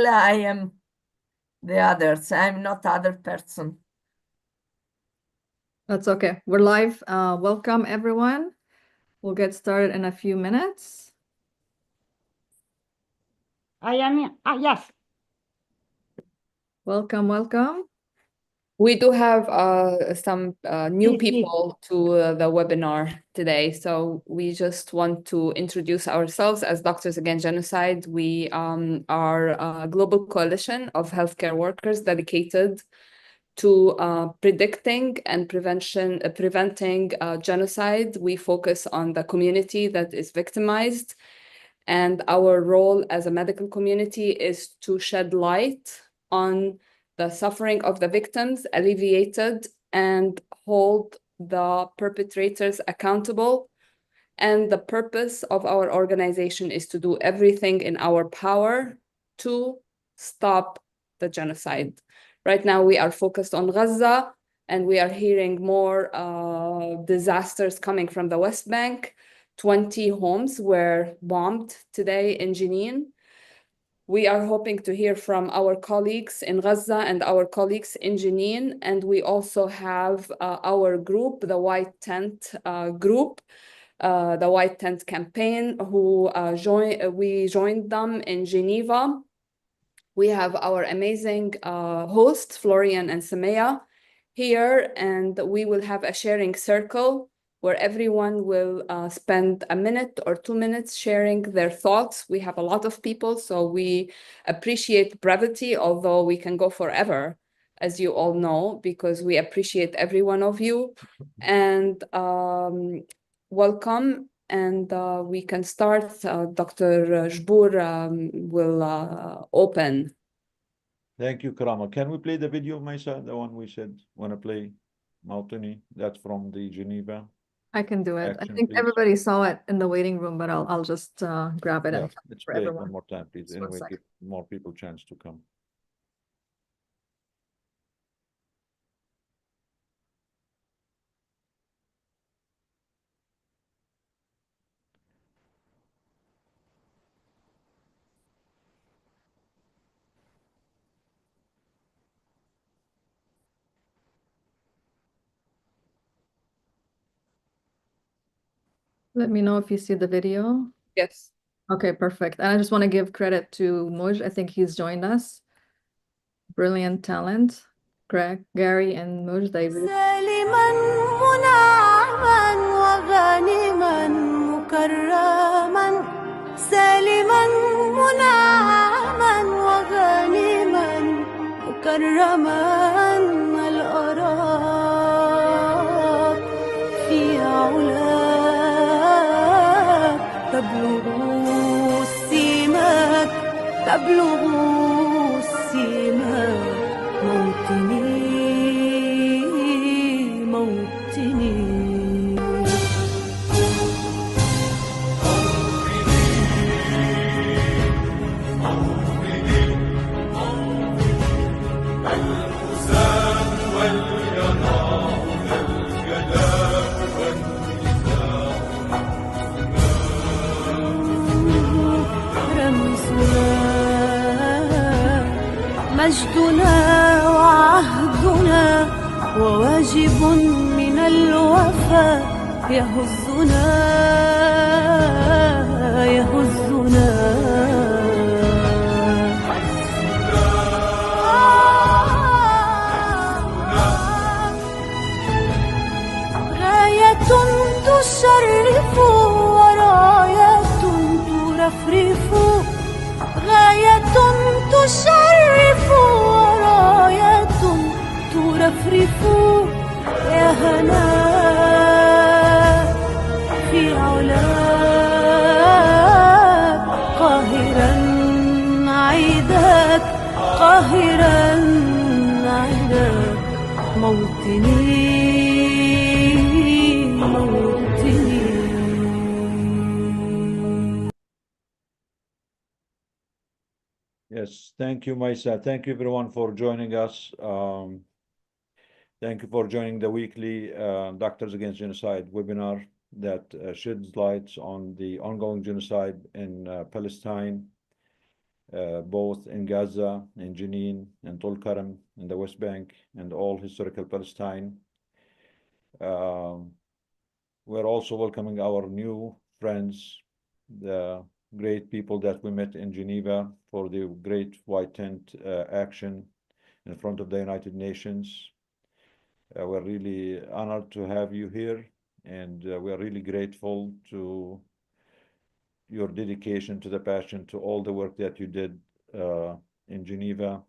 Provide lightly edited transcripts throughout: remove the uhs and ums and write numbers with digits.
I am the others. I'm not other person. That's okay. We're live. Welcome, everyone. We'll get started in a few minutes. Yes. Welcome, welcome. We do have some new people to the webinar today. So we just want to introduce ourselves as Doctors Against Genocide. We are a global coalition of healthcare workers dedicated to predicting and preventing genocide. We focus on the community that is victimized. And our role as a medical community is to shed light on the suffering of the victims, alleviated, and hold the perpetrators accountable. And the purpose of our organization is to do everything in our power to stop the genocide. Right now, we are focused on Gaza, and we are hearing more disasters coming from the West Bank. 20 homes were bombed today in Jenin. We are hoping to hear from our colleagues in Gaza and our colleagues in Jenin. And we also have our group, the White Tent group, the White Tent campaign, who we joined them in Geneva. We have our amazing hosts, Florian and Safiya, here, and we will have a sharing circle where everyone will spend a minute or 2 minutes sharing their thoughts. We have a lot of people, so we appreciate brevity, although we can go forever, as you all know, because we appreciate every one of you. And welcome, and we can start. Dr. Jbour will open. Thank you, Karama. Can we play the video, Maisa, the one we said want to play, Maltini? That's from the Geneva. I can do it. Action, I think please. everybody saw it in the waiting room, but I'll just grab it Yeah, and let's for play it everyone. one more time, please. Just one Anyway, second. give more people chance to come. Let me know if you see the video. Yes. Okay, perfect. And I just want to give credit to Moj. I think he's joined us. Brilliant talent. Greg, Gary, and Moj, they really سالما منعما وغانما مكرما سالما منعما وغانما مكرما الأراك في علاك تبلغ السماك تبلغ السماك موطني موطني مجدنا وعهدنا وواجب من الوفاء يهزنا يهزنا غاية تشرف وراية ترفرف غاية تشرف وراية ترفرف يا هناء في علاك قاهرا عيدك قاهرا عيدك موطني موطني. Yes, thank you, Maisa. Thank you, everyone, for joining us. Thank you for joining the weekly Doctors Against Genocide webinar that sheds lights on the ongoing genocide in Palestine. both in Gaza, in Jenin, in Tulkarm, in the West Bank, and all historical Palestine. We're also welcoming our new friends, the great people that we met in Geneva for the great white tent action in front of the United Nations. We're really honored to have you here, and we're really grateful to your dedication, to the passion, to all the work that you did in Geneva.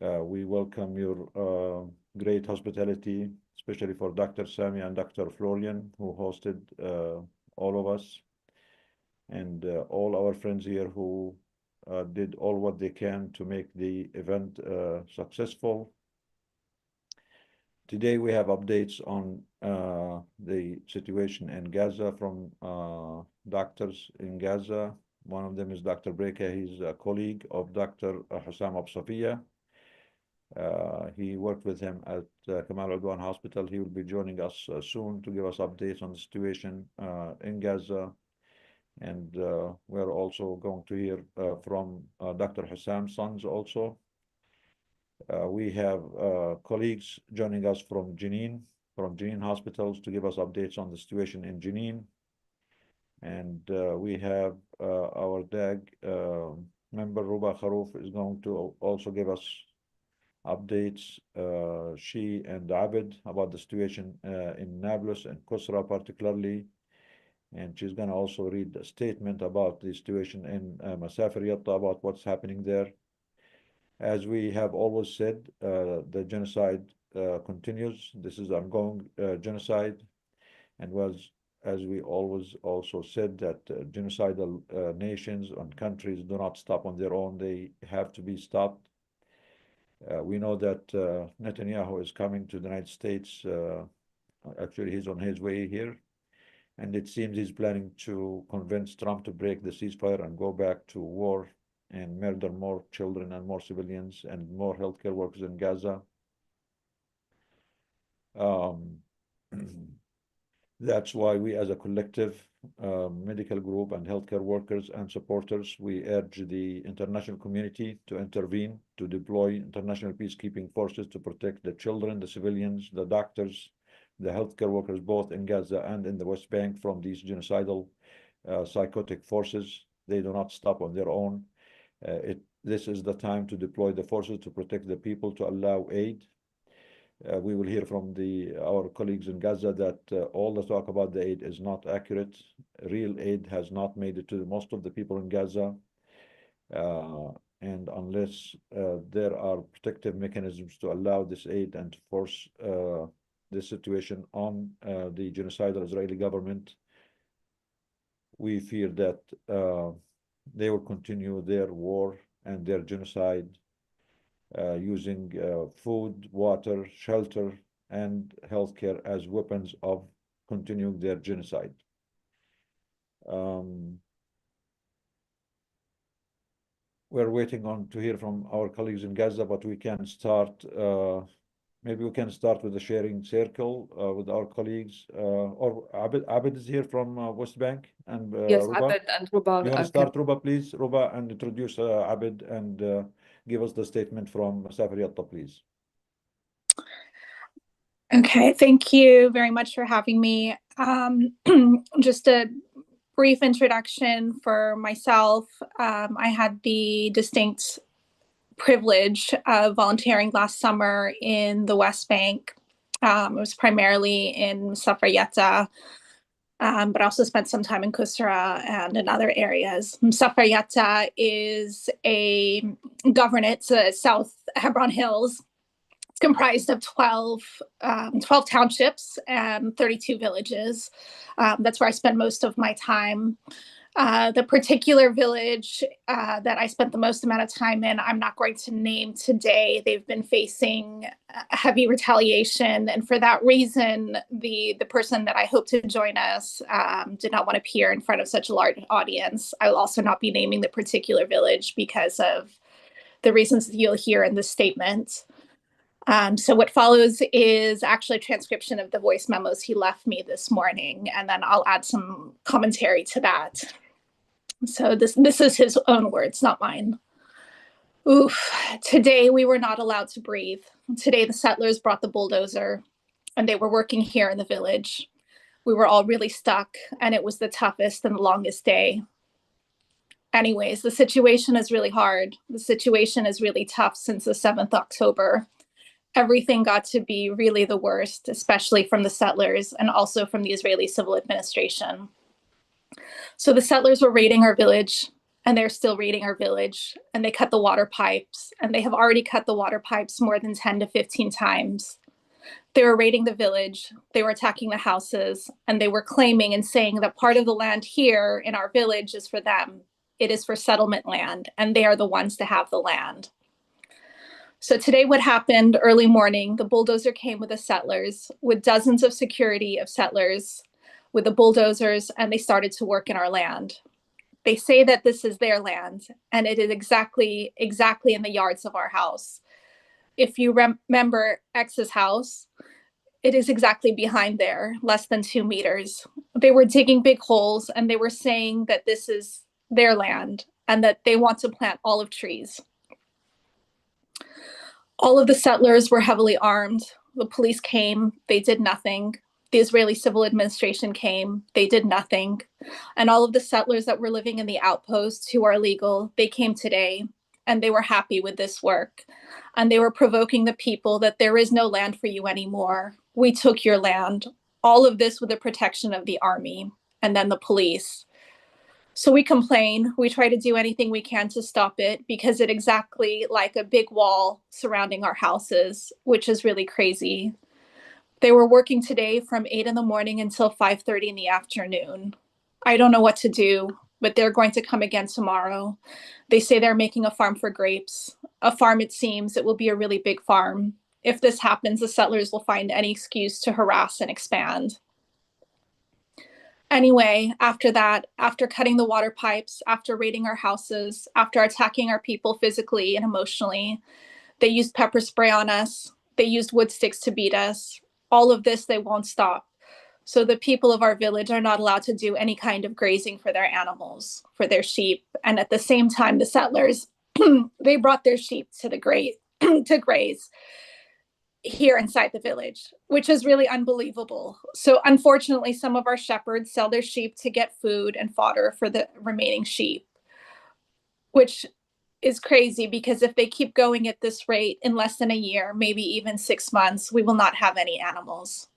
We welcome your great hospitality, especially for Dr. Sami and Dr. Florian, who hosted all of us, and all our friends here who did all what they can to make the event successful. Today we have updates on the situation in Gaza from doctors in Gaza. One of them is Dr. Brekeh. He's a colleague of Dr. Hussam of Safiya. He worked with him at Kamal Udwan Hospital. He will be joining us soon to give us updates on the situation in Gaza. And we're also going to hear from Dr. Hussam's sons also. We have colleagues joining us from Jenin hospitals to give us updates on the situation in Jenin. And we have our DAG member, Ruba Kharouf, is going to also give us updates, she and Abid, about the situation in Nablus and Qusra particularly. And she's going to also read a statement about the situation in Massafer, Yatta, about what's happening there. As we have always said, the genocide continues. This is ongoing genocide, and as we always also said, that genocidal nations and countries do not stop on their own. They have to be stopped. We know that Netanyahu is coming to the United States. Actually, he's on his way here. And it seems he's planning to convince Trump to break the ceasefire and go back to war and murder more children and more civilians and more healthcare workers in Gaza. That's why we as a collective medical group and healthcare workers and supporters, we urge the international community to intervene, to deploy international peacekeeping forces to protect the children, the civilians, the doctors, the healthcare workers, both in Gaza and in the West Bank, from these genocidal psychotic forces. They do not stop on their own. This is the time to deploy the forces to protect the people, to allow aid. We will hear from our colleagues in Gaza that all the talk about the aid is not accurate. Real aid has not made it to most of the people in Gaza. And unless there are protective mechanisms to allow this aid and to force this situation on the genocidal Israeli government, we fear that they will continue their war and their genocide using food, water, shelter, and healthcare as weapons of continuing their genocide. We're waiting to hear from our colleagues in Gaza, but we can start, maybe we can start with the sharing circle with our colleagues. Or Abid is here from West Bank, and Yes, Ruba. Abid and Ruba. You want to start, Ruba, please? Ruba, and introduce Abid and give us the statement from Massafer Yatta, please. Okay, thank you very much for having me. Just a brief introduction for myself. I had the distinct privilege of volunteering last summer in the West Bank. It was primarily in Massafer Yatta, but I also spent some time in Qusra and in other areas. Massafer Yatta is a governorate, South Hebron Hills. It's comprised of 12 townships and 32 villages. That's where I spend most of my time. The particular village that I spent the most amount of time in, I'm not going to name today. They've been facing heavy retaliation. And for that reason, the person that I hope to join us did not want to appear in front of such a large audience. I will also not be naming the particular village because of the reasons that you'll hear in this statement. So what follows is actually a transcription of the voice memos he left me this morning, and then I'll add some commentary to that. So this is his own words, not mine. Oof. Today we were not allowed to breathe. Today the settlers brought the bulldozer and they were working here in the village. We were all really stuck and it was the toughest and the longest day. Anyways, the situation is really hard. The situation is really tough since the 7th October. Everything got to be really the worst, especially from the settlers and also from the Israeli civil administration. So the settlers were raiding our village, and they're still raiding our village, and they cut the water pipes, and they have already cut the water pipes more than 10 to 15 times. They were raiding the village, they were attacking the houses, and they were claiming and saying that part of the land here in our village is for them. It is for settlement land, and they are the ones to have the land. So today what happened early morning, the bulldozer came with the settlers, with dozens of security of settlers, with the bulldozers, and they started to work in our land. They say that this is their land, and it is exactly in the yards of our house. If you remember X's house, it is exactly behind there, less than 2 meters. They were digging big holes, and they were saying that this is their land and that they want to plant olive trees. All of the settlers were heavily armed. The police came, they did nothing. The Israeli civil administration came, they did nothing. And all of the settlers that were living in the outposts who are legal, they came today and they were happy with this work. And they were provoking the people that there is no land for you anymore. We took your land. All of this with the protection of the army and then the police. So we complain, we try to do anything we can to stop it because it exactly like a big wall surrounding our houses, which is really crazy. They were working today from 8 in the morning until 5:30 in the afternoon. I don't know what to do, but they're going to come again tomorrow. They say they're making a farm for grapes. A farm, it seems, it will be a really big farm. If this happens, the settlers will find any excuse to harass and expand. Anyway, after that, after cutting the water pipes, after raiding our houses, after attacking our people physically and emotionally, they used pepper spray on us. They used wood sticks to beat us. All of this, they won't stop. So the people of our village are not allowed to do any kind of grazing for their animals, for their sheep. And at the same time, the settlers, they brought their sheep to to graze here inside the village, which is really unbelievable. So unfortunately, some of our shepherds sell their sheep to get food and fodder for the remaining sheep, which is crazy because if they keep going at this rate in less than a year, maybe even 6 months, we will not have any animals.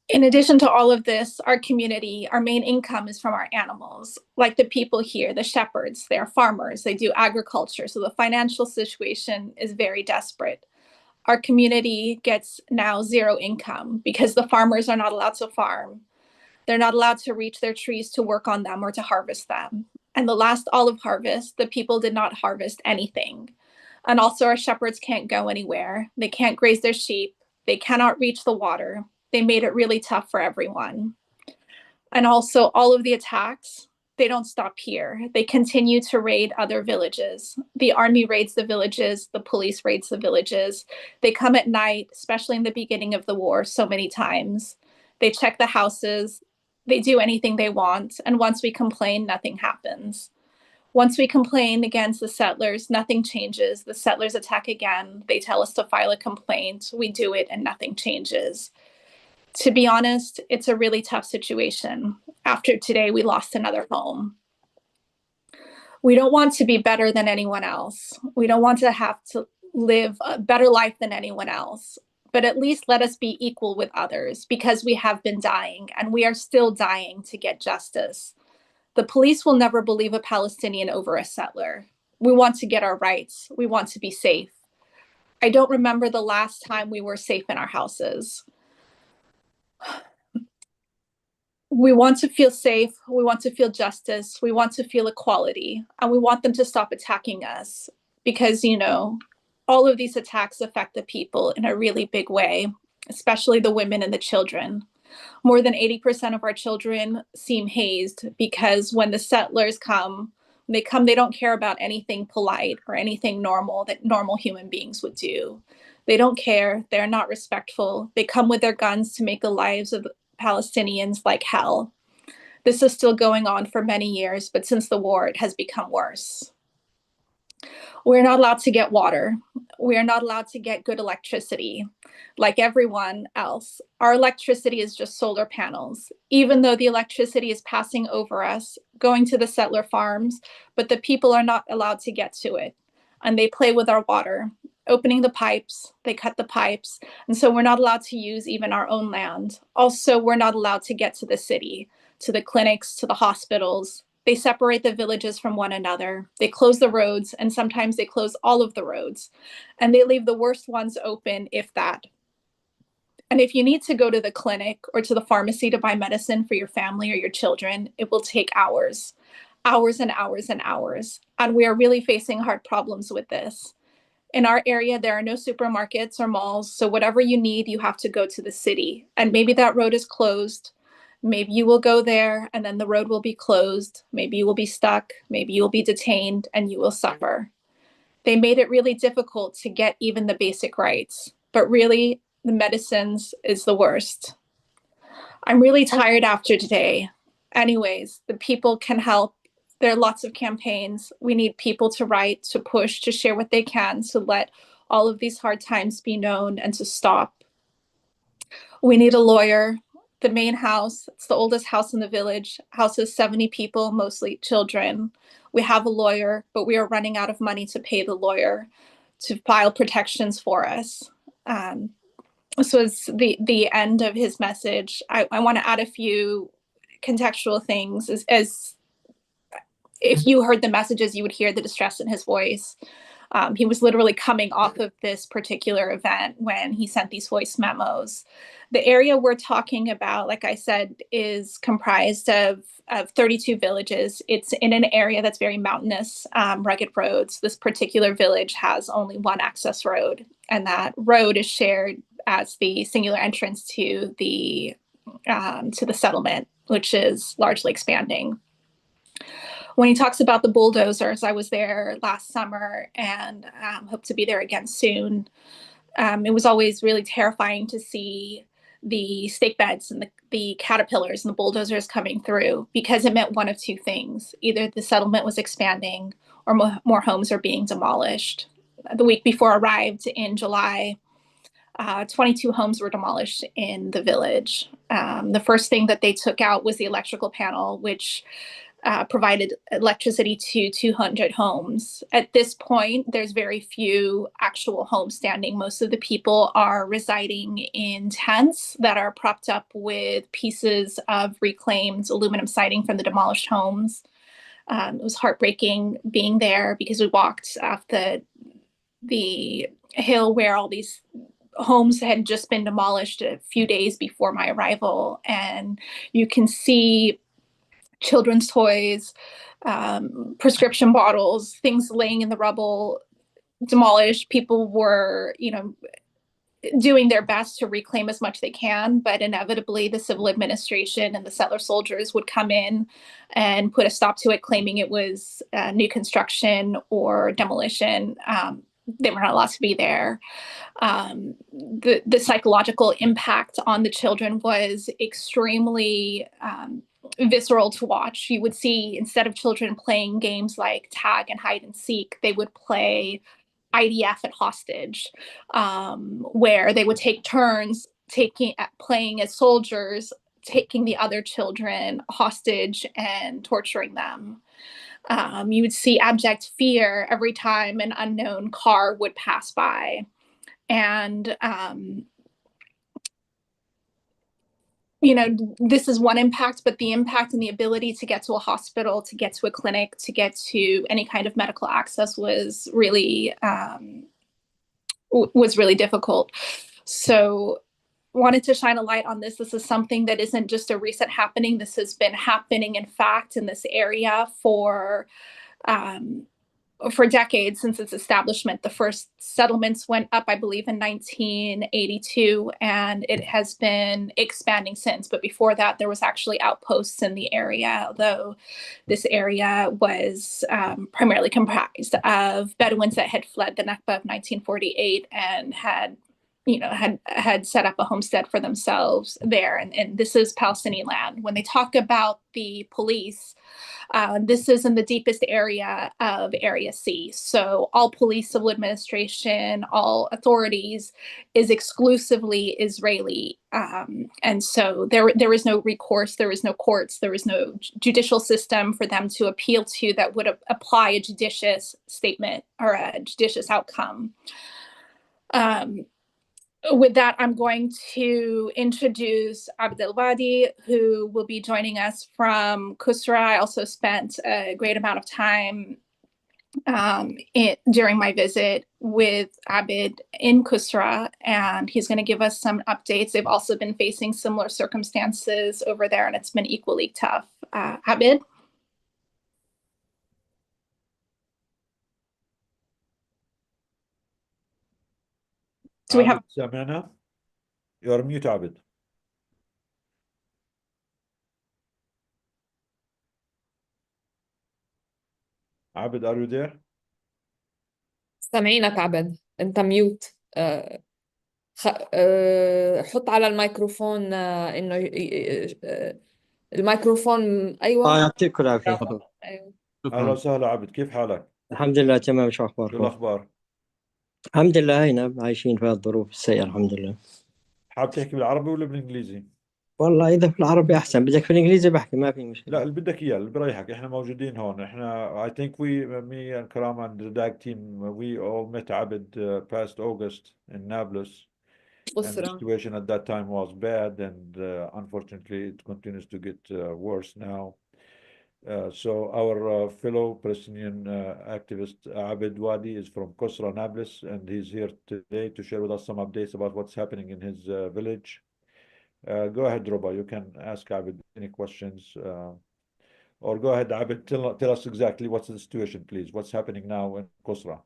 In addition to all of this, our community, our main income is from our animals. Like the people here, the shepherds, they're farmers, they do agriculture. So the financial situation is very desperate. Our community gets now 0 income because the farmers are not allowed to farm. They're not allowed to reach their trees to work on them or to harvest them. And the last olive harvest, the people did not harvest anything. And also our shepherds can't go anywhere. They can't graze their sheep. They cannot reach the water. They made it really tough for everyone. And also all of the attacks, they don't stop here. They continue to raid other villages. The army raids the villages, the police raids the villages. They come at night, especially in the beginning of the war, so many times. They check the houses, they do anything they want. And once we complain, nothing happens. Once we complain against the settlers, nothing changes. The settlers attack again. They tell us to file a complaint. We do it and nothing changes. To be honest, it's a really tough situation. After today, we lost another home. We don't want to be better than anyone else. We don't want to have to live a better life than anyone else. But at least let us be equal with others because we have been dying and we are still dying to get justice. The police will never believe a Palestinian over a settler. We want to get our rights. We want to be safe. I don't remember the last time we were safe in our houses. We want to feel safe. We want to feel justice. We want to feel equality. And we want them to stop attacking us because, you know, all of these attacks affect the people in a really big way, especially the women and the children. More than 80% of our children seem hazed because when the settlers come, they don't care about anything polite or anything normal that normal human beings would do. They don't care. They're not respectful. They come with their guns to make the lives of Palestinians like hell. This is still going on for many years, but since the war, it has become worse. We're not allowed to get water. We are not allowed to get good electricity. Like everyone else, our electricity is just solar panels, even though the electricity is passing over us, going to the settler farms, but the people are not allowed to get to it. And they play with our water, opening the pipes, they cut the pipes. And so we're not allowed to use even our own land. Also, we're not allowed to get to the city, to the clinics, to the hospitals. They separate the villages from one another. They close the roads, and sometimes they close all of the roads. And they leave the worst ones open, if that. And if you need to go to the clinic or to the pharmacy to buy medicine for your family or your children, it will take hours, hours and hours and hours. And we are really facing hard problems with this. In our area, there are no supermarkets or malls. So whatever you need, you have to go to the city. And maybe that road is closed. Maybe you will go there and then the road will be closed. Maybe you will be stuck. Maybe you will be detained and you will suffer. They made it really difficult to get even the basic rights. But really, the medicines is the worst. I'm really tired after today. Anyways, the people can help. There are lots of campaigns. We need people to write, to push, to share what they can, to let all of these hard times be known and to stop. We need a lawyer. The main house, it's the oldest house in the village, houses 70 people, mostly children. We have a lawyer, but we are running out of money to pay the lawyer to file protections for us. This was the end of his message. I want to add a few contextual things. As if you heard the messages, you would hear the distress in his voice. He was literally coming off of this particular event when he sent these voice memos. The area we're talking about, like I said, is comprised of 32 villages. It's in an area that's very mountainous, rugged roads. This particular village has only one access road, and that road is shared as the singular entrance to the settlement, which is largely expanding. When he talks about the bulldozers, I was there last summer and hope to be there again soon. It was always really terrifying to see the stake beds and the caterpillars and the bulldozers coming through, because it meant one of two things. Either the settlement was expanding or more homes are being demolished. The week before I arrived in July, 22 homes were demolished in the village. The first thing that they took out was the electrical panel, which provided electricity to 200 homes. At this point, there's very few actual homes standing. Most of the people are residing in tents that are propped up with pieces of reclaimed aluminum siding from the demolished homes. It was heartbreaking being there because we walked off the hill where all these homes had just been demolished a few days before my arrival. And you can see children's toys, prescription bottles, things laying in the rubble, demolished. People were, doing their best to reclaim as much they can, but inevitably the civil administration and the settler soldiers would come in and put a stop to it, claiming it was new construction or demolition. They were not allowed to be there. The psychological impact on the children was extremely visceral to watch. You would see, instead of children playing games like tag and hide and seek, they would play IDF and hostage, where they would take turns playing as soldiers, taking the other children hostage and torturing them. You would see abject fear every time an unknown car would pass by. And this is one impact, but the impact and the ability to get to a hospital, to get to a clinic, to get to any kind of medical access was really difficult. So wanted to shine a light on this. This is something that isn't just a recent happening. This has been happening, in fact, in this area for decades since its establishment. The first settlements went up, I believe, in 1982, and it has been expanding since. But before that, there was actually outposts in the area, although this area was primarily comprised of Bedouins that had fled the Nakba of 1948 and had, had set up a homestead for themselves there, and this is Palestinian land. When they talk about the police, this is in the deepest area of Area C. So all police, civil administration, all authorities is exclusively Israeli. And so there is no recourse, there is no courts, there is no judicial system for them to appeal to that would apply a judicious statement or a judicious outcome. With that, I'm going to introduce Abd al-Wadi, who will be joining us from Qusra. I also spent a great amount of time during my visit with Abid in Qusra, and he's going to give us some updates. They've also been facing similar circumstances over there, and it's been equally tough. Abid? Do we have... عابد سامعنا؟ You're mute, عابد. عابد, are you there? سامعينك عبد، انت ميوت. حط على الميكروفون انه الميكروفون. ايوه يعطيكم العافية. أيوة. أهلا وسهلا عابد, كيف حالك؟ الحمد لله تمام. شو شو أخباركم؟ الأخبار؟ الحمد لله هنا عايشين في الظروف السيئة الحمد لله. حابب تحكي بالعربي ولا بالإنجليزي؟ والله إذا في العربي أحسن، بدك في الإنجليزي بحكي ما في مشكلة. لا اللي بدك إياه اللي بريحك. إحنا موجودين هون. إحنا I think me and Karam and the DAG team, we all met Abid past August in Nablus. And the قصرة. situation at that time was bad, and unfortunately it continues to get worse now. So our fellow Palestinian activist Abid Wadi is from Qusra-Nablus, and he's here today to share with us some updates about what's happening in his village. Go ahead, Roba, you can ask Abid any questions. Or go ahead, Abid, tell us exactly what's the situation, please. What's happening now in Qusra?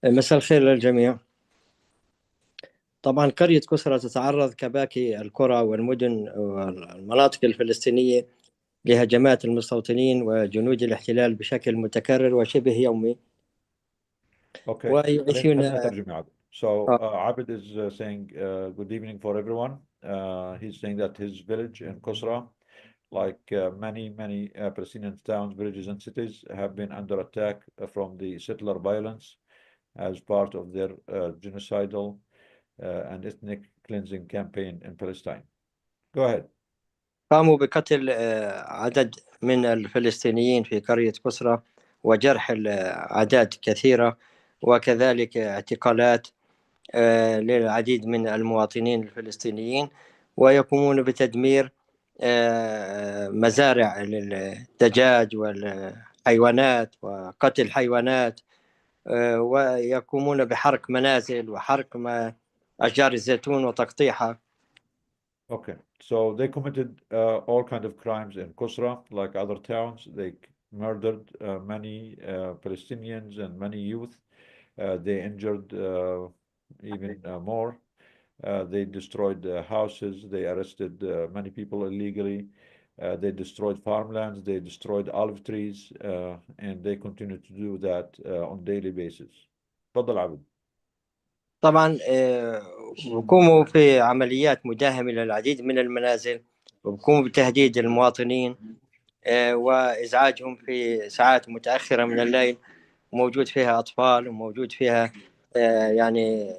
مساء الخير للجميع. طبعا قرية قسرة تتعرض كباقي القرى والمدن والمناطق الفلسطينية لهجمات المستوطنين وجنود الاحتلال بشكل متكرر وشبه يومي. Okay. ويعيشون. So Abid is saying good evening for everyone. He's saying that his village in Qusra, like many Palestinian towns, villages and cities, have been under attack from the settler violence as part of their genocidal and ethnic cleansing campaign in Palestine. Go ahead. قاموا بقتل عدد من الفلسطينيين في قرية قسرة وجرح الأعداد كثيرة، وكذلك اعتقالات للعديد من المواطنين الفلسطينيين، ويقومون بتدمير مزارع للدجاج والحيوانات وقتل حيوانات، ويقومون بحرق منازل وحرق أشجار الزيتون وتقطيعها. Okay, so they committed all kinds of crimes in Qusra, like other towns. They murdered many Palestinians and many youth. They injured even more. They destroyed houses. They arrested many people illegally. They destroyed farmlands. They destroyed olive trees, and they continue to do that on a daily basis. تفضل عبد. طبعا وقوموا في عمليات مداهمة للعديد من المنازل، وقوموا بتهديد المواطنين وإزعاجهم في ساعات متأخرة من الليل، وموجود فيها أطفال وموجود فيها يعني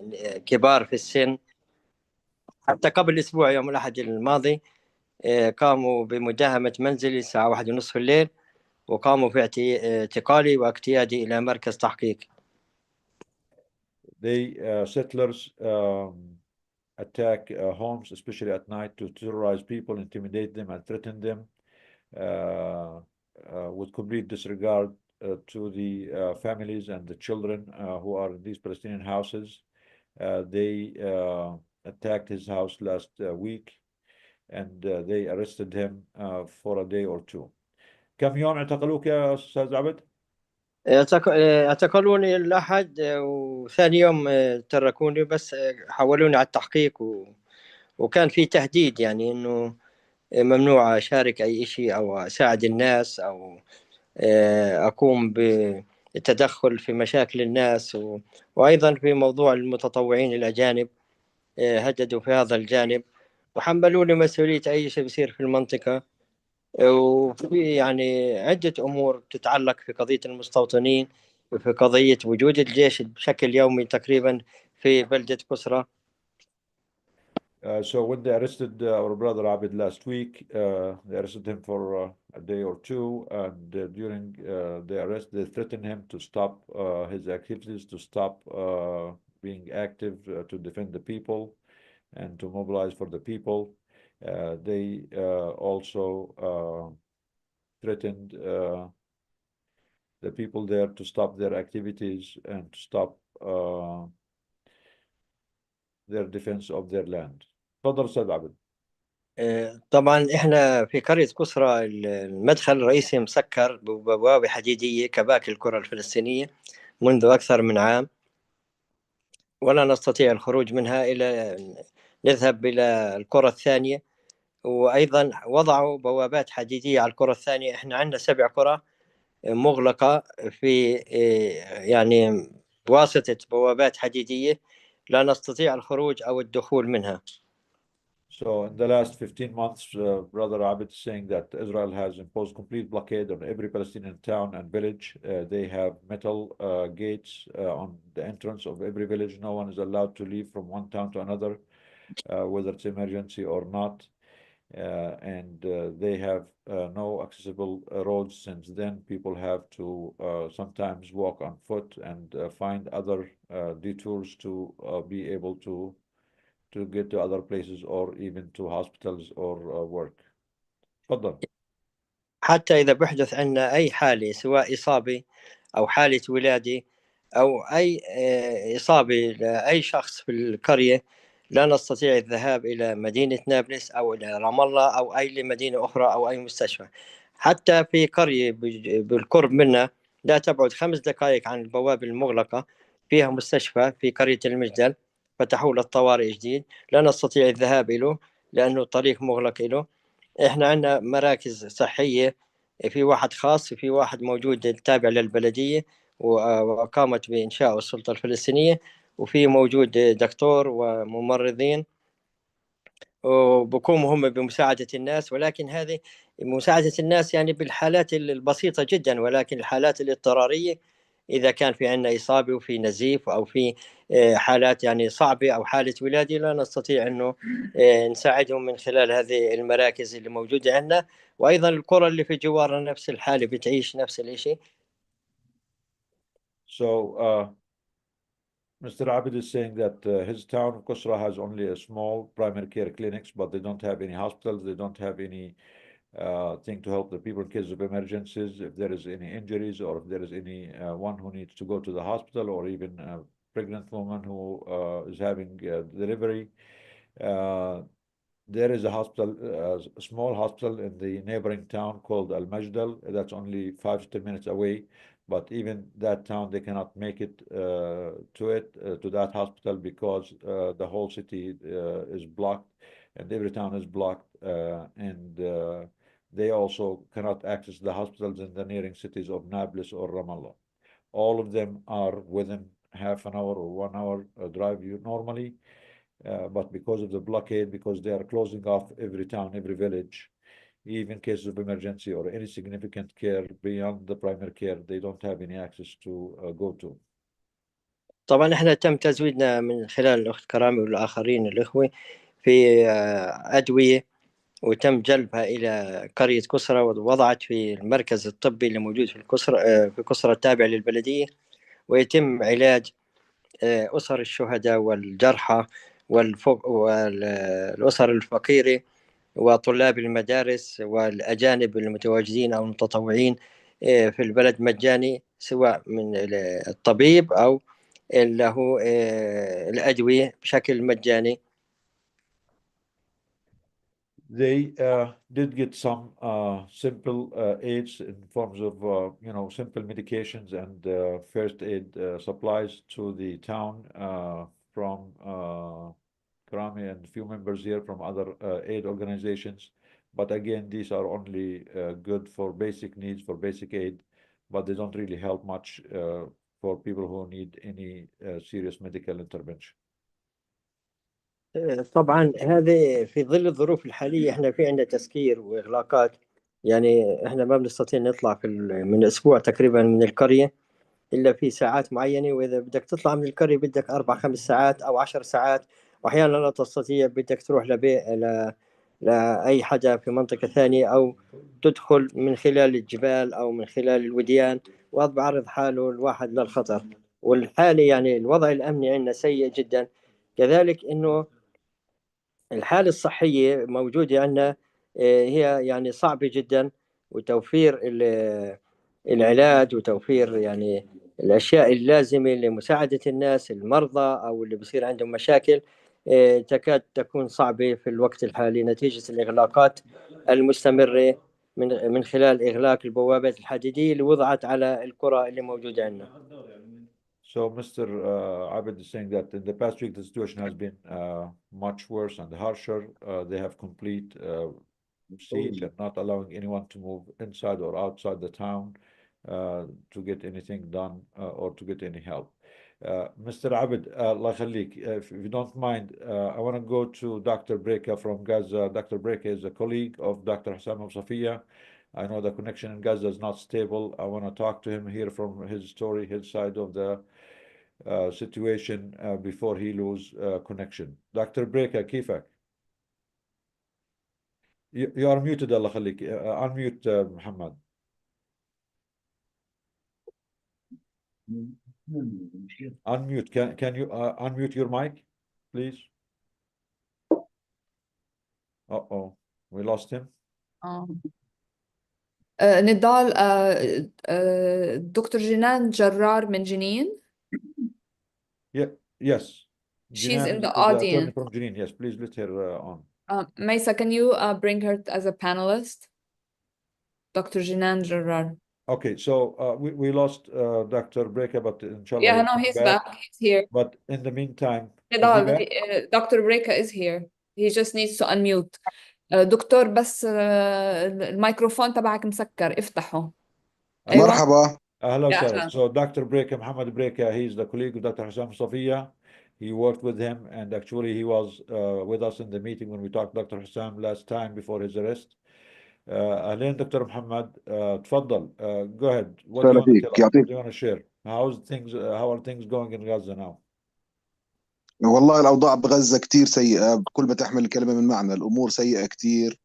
كبار في السن. حتى قبل أسبوع يوم الأحد الماضي قاموا بمداهمة منزلي الساعة 1:30 الليل، وقاموا في اعتقالي واقتيادي إلى مركز تحقيق. The settlers attack homes, especially at night, to terrorize people, intimidate them, and threaten them with complete disregard to the families and the children who are in these Palestinian houses. They attacked his house last week, and they arrested him for a day or two. كم يوم اعتقلوك يا أستاذ عبد؟ اعتقلوني الأحد، وثاني يوم تركوني، بس حولوني على التحقيق، وكان في تهديد يعني إنه ممنوع أشارك أي شيء أو أساعد الناس أو أقوم التدخل في مشاكل الناس وأيضا في موضوع المتطوعين الأجانب هددوا في هذا الجانب وحملوني مسؤولية أي شيء بيصير في المنطقة. وفي يعني عدة أمور تتعلق في قضية المستوطنين وفي قضية وجود الجيش بشكل يومي تقريبا في بلدة قسرة. So when they arrested our brother Abid last week, they arrested him for a day or two, and during the arrest, they threatened him to stop his activities, to stop being active, to defend the people, and to mobilize for the people. They also threatened the people there to stop their activities and to stop their defense of their land. تفضل أستاذ عبد. طبعا احنا في قرية قسرة المدخل الرئيسي مسكر ببوابة حديدية كباقي القرى الفلسطينية منذ أكثر من عام، ولا نستطيع الخروج منها إلى نذهب إلى القرى الثانية. وأيضا وضعوا بوابات حديدية على القرى الثانية. احنا عندنا 7 قرى مغلقة في يعني بواسطة بوابات حديدية لا نستطيع الخروج أو الدخول منها. So in the last 15 months, Brother Abid is saying that Israel has imposed complete blockade on every Palestinian town and village. They have metal gates on the entrance of every village. No one is allowed to leave from one town to another, whether it's emergency or not. And they have no accessible roads. Since then, people have to sometimes walk on foot and find other detours to be able to get to other places or even to hospitals or work. تفضل. حتى إذا بحدث عندنا أي حالة سواء إصابة أو حالة ولادة أو أي إصابة لأي شخص في القرية لا نستطيع الذهاب إلى مدينة نابلس أو إلى رام الله أو أي مدينة أخرى أو أي مستشفى. حتى في قرية بالقرب منا لا تبعد 5 دقائق عن البوابة المغلقة فيها مستشفى في قرية المجدل فتحوا للطوارئ جديد، لا نستطيع الذهاب له لأنه الطريق مغلق له. إحنا عندنا مراكز صحية، في واحد خاص وفي واحد موجود تابع للبلدية وقامت بإنشاء السلطة الفلسطينية، وفي موجود دكتور وممرضين وبقوموا هم بمساعدة الناس. ولكن هذه مساعدة الناس يعني بالحالات البسيطة جدا، ولكن الحالات الاضطرارية إذا كان في عندنا إصابة وفي نزيف أو في حالات يعني صعبة أو حالة ولادة لا نستطيع أنه نساعدهم من خلال هذه المراكز اللي موجودة عندنا. وأيضا القرى اللي في جوارنا نفس الحالة بتعيش نفس الشيء. So Mr. Abid is saying that his town, Qusra, has only a small primary care clinics, but they don't have any hospitals. They don't have any thing to help the people in case of emergencies. If there is any injuries or if there is any one who needs to go to the hospital or even a pregnant woman who is having delivery, there is a hospital, a small hospital in the neighboring town called Al Majdal. That's only 5 to 10 minutes away. But even that town, they cannot make it to that hospital because the whole city is blocked and every town is blocked. And they also cannot access the hospitals in the neighboring cities of Nablus or Ramallah. All of them are within half an hour or 1 hour drive normally. But because of the blockade, because they are closing off every town, every village, even cases of emergency or any significant care beyond the primary care, they don't have any access to go to. طبعا احنا تم تزويدنا من خلال الأخت كرامي والآخرين الإخوة في أدوية، وتم جلبها إلى قرية قسرة ووضعت في المركز الطبي اللي موجود في في قسرة التابع للبلدية، ويتم علاج أسر الشهداء والجرحى والأسر الفقيرة وطلاب المدارس والأجانب المتواجدين أو المتطوعين في البلد مجاني، سواء من الطبيب أو له الأدوية بشكل مجاني. They did get some simple aids in forms of simple medications and first aid supplies to the town from Karami and a few members here from other aid organizations. But again, these are only good for basic needs, for basic aid. but they don't really help much for people who need any serious medical intervention. طبعا هذه في ظل الظروف الحالية احنا في عندنا تسكير وإغلاقات، يعني احنا ما بنستطيع نطلع من أسبوع تقريبا من القرية إلا في ساعات معينة، وإذا بدك تطلع من القرية بدك 4-5 ساعات أو 10 ساعات، وأحيانا لا تستطيع، بدك تروح لأي حدا في منطقة ثانية، أو تدخل من خلال الجبال أو من خلال الوديان، وهذا بعرض حاله الواحد للخطر. والحالة يعني الوضع الأمني عندنا سيء جدا، كذلك إنه الحالة الصحية موجودة عندنا هي يعني صعبة جدا، وتوفير العلاج وتوفير يعني الأشياء اللازمة لمساعدة الناس المرضى أو اللي بصير عندهم مشاكل تكاد تكون صعبة في الوقت الحالي نتيجة الإغلاقات المستمرة من خلال إغلاق البوابات الحديدية اللي وضعت على القرى اللي موجودة عندنا. So Mr. Abed is saying that in the past week the situation has been much worse and harsher. They have complete siege and not allowing anyone to move inside or outside the town to get anything done or to get any help. Mr. Abed, Allah khalik, if you don't mind, I want to go to Dr. Brekeh from Gaza. Dr. Brekeh is a colleague of Dr. Hussam of Safiya. I know the connection in Gaza is not stable. I want to talk to him, hear from his story, his side of the situation before he lose connection. Dr. Brekeh, كيفك? You are muted, Allah khalik. Unmute, Muhammad. Unmute. Can you unmute your mic, please? Uh-oh, we lost him. نضال دكتور جنان جرار من جنين. Yeah, yes. She's in the is the attorney audience. from Jenin. Yes, please let her on. Maisa, can you bring her as a panelist? Dr. Jenin Jarrar. Okay, so we lost Dr. Brekeh, but inshallah Yeah, he'll no, come he's back. back. He's here. But in the meantime, is he نضال back? Dr. Brekeh is here. He just needs to unmute. دكتور بس الميكروفون تبعك مسكر افتحه. أيوة. مرحبا. Hello, Yeah, sir. So Dr. Brekeh, Mohammad Brekeh, he's the colleague of Dr. Hussam Safiya. He worked with him, and actually he was with us in the meeting when we talked to Dr. Hussam last time before his arrest. أهلين دكتور محمد تفضل. Go ahead. What do you want to tell us? What do you want to share? How are things going in Gaza now? والله الأوضاع بغزة كتير سيئة بكل ما تحمل الكلمة من معنى. الأمور سيئة كتير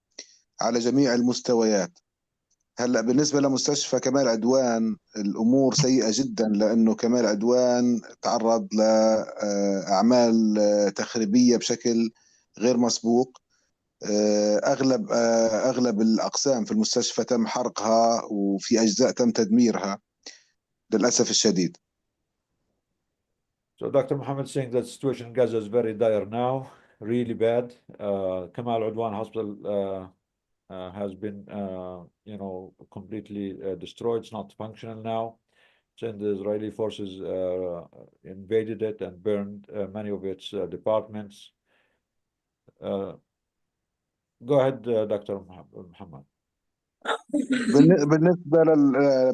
على جميع المستويات. هلأ بالنسبة لمستشفى كمال عدوان الأمور سيئة جدا، لأنه كمال عدوان تعرض لأعمال تخريبية بشكل غير مسبوق. أغلب الأقسام في المستشفى تم حرقها، وفي أجزاء تم تدميرها للأسف الشديد. So Dr. Mohammed is saying that the situation in Gaza is very dire now, really bad. Kamal Udwan Hospital has been, completely destroyed. It's not functional now. Since the Israeli forces invaded it and burned many of its departments. Go ahead, Dr. Mohammed.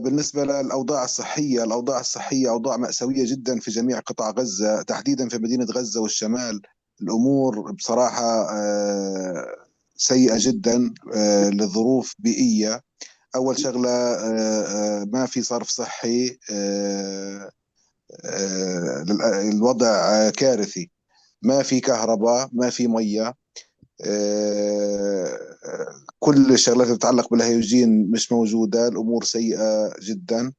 بالنسبة للأوضاع الصحية، أوضاع مأساوية جدا في جميع قطاع غزة، تحديدا في مدينة غزة والشمال. الأمور بصراحة سيئة جدا لظروف بيئية. أول شغلة ما في صرف صحي، الوضع كارثي، ما في كهرباء، ما في مية، كل الشغلات اللي تتعلق بالهيوجين مش موجودة. الأمور سيئة جدا.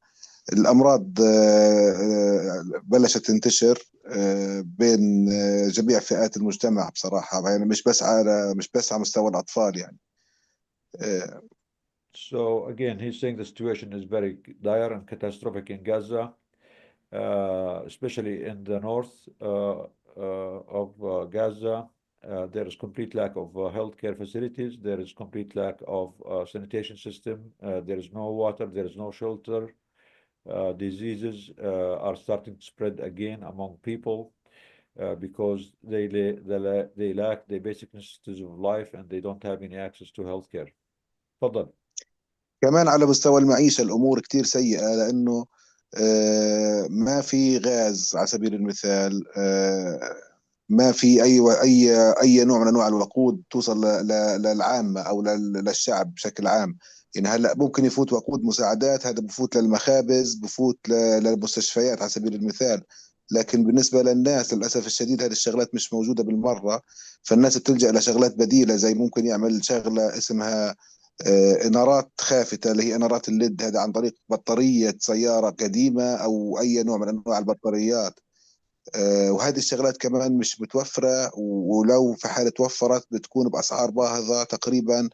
الأمراض بلشت تنتشر بين جميع فئات المجتمع بصراحة، يعني مش بس على مستوى الأطفال يعني. So again, he's saying the situation is very dire and catastrophic in Gaza, especially in the north of Gaza. There is complete lack of healthcare facilities. There is complete lack of sanitation system. There is no water. There is no shelter. Diseases are starting to spread again among people because they lack the basic necessities of life and they don't have any access to healthcare. تفضل. كمان على مستوى المعيشة الأمور كتير سيئة، لأنه ما في غاز على سبيل المثال، ما في أي نوع من أنواع الوقود توصل للعامة أو للشعب بشكل عام. يعني هلا ممكن يفوت وقود مساعدات، هذا بفوت للمخابز، بفوت للمستشفيات على سبيل المثال، لكن بالنسبة للناس للأسف الشديد هذه الشغلات مش موجودة بالمرة. فالناس بتلجأ لشغلات بديلة، زي ممكن يعمل شغلة اسمها انارات خافتة، اللي هي انارات الليد، هذا عن طريق بطارية سيارة قديمة او اي نوع من انواع البطاريات. وهذه الشغلات كمان مش متوفرة، ولو في حالة توفرت بتكون بأسعار باهظة تقريبا،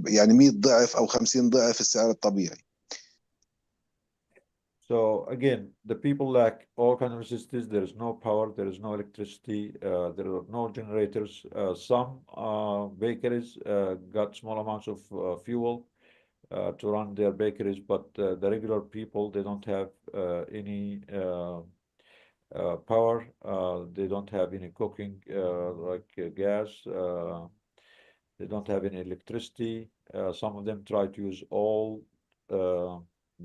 يعني 100 ضعف أو 50 ضعف السعر الطبيعي. So again, the people lack all kind of necessities. There is no power, there is no electricity, there are no generators. Some bakeries got small amounts of fuel to run their bakeries, but the regular people, they don't have any power. They don't have any cooking like gas. They don't have any electricity. Some of them try to use all